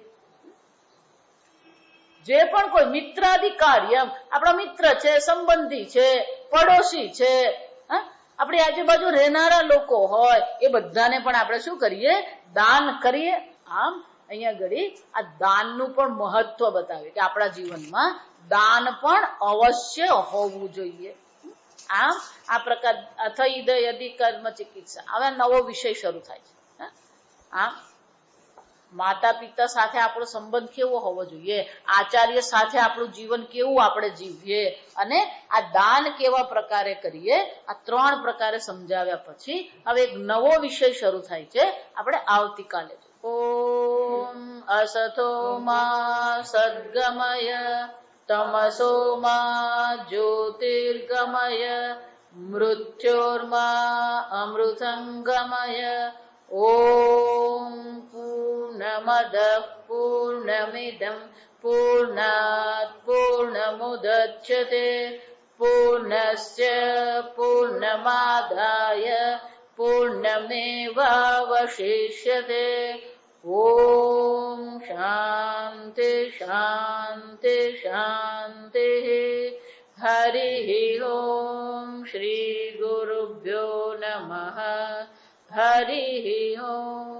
S1: જે પણ કોઈ મિત્રાધિકાર્ય, આપણા મિત્ર છે, સંબંધી છે, પડોશી છે, આપણી આજુબાજુ રહેનારા લોકો હોય, એ બધાને પણ આપણે શું કરીએ? દાન કરીએ. આમ અહીંયા ઘડી આ દાનનું પણ મહત્વ બતાવ્યું કે આપણા જીવનમાં દાન પણ અવશ્ય હોવું જોઈએ. આમ આ પ્રકાર અથૈદ યદિ કર્મ ચિકિત્સા, હવે નવો વિષય શરૂ થાય છે. આમ માતા પિતા સાથે આપણો સંબંધ કેવો હોવો જોઈએ, આચાર્ય સાથે આપણું જીવન કેવું આપણે જીવીએ, અને આ દાન કેવા પ્રકારે કરીએ, આ 3 પ્રકારે સમજાવ્યા પછી હવે એક નવો વિષય શરૂ થાય છે. આપણે આવતીકાલે ઓમ અસતો મા સદ્ગમય તમસો મા જ્યોતિર્ગમય મૃત્યોર્મા અમૃતંગમય. ઓમ પૂર્ણમદ પૂર્ણમિદં પૂર્ણાત પૂર્ણમુદચ્યતે પૂર્ણસ્ય પૂર્ણમાદાય પૂર્ણમેવાવશિષ્યતે. ઓમ શાંતિ શાંતિ શાંતિ. હરિ ઓમ શ્રી ગુરુભ્યો નમઃ. હરિ ઓમ.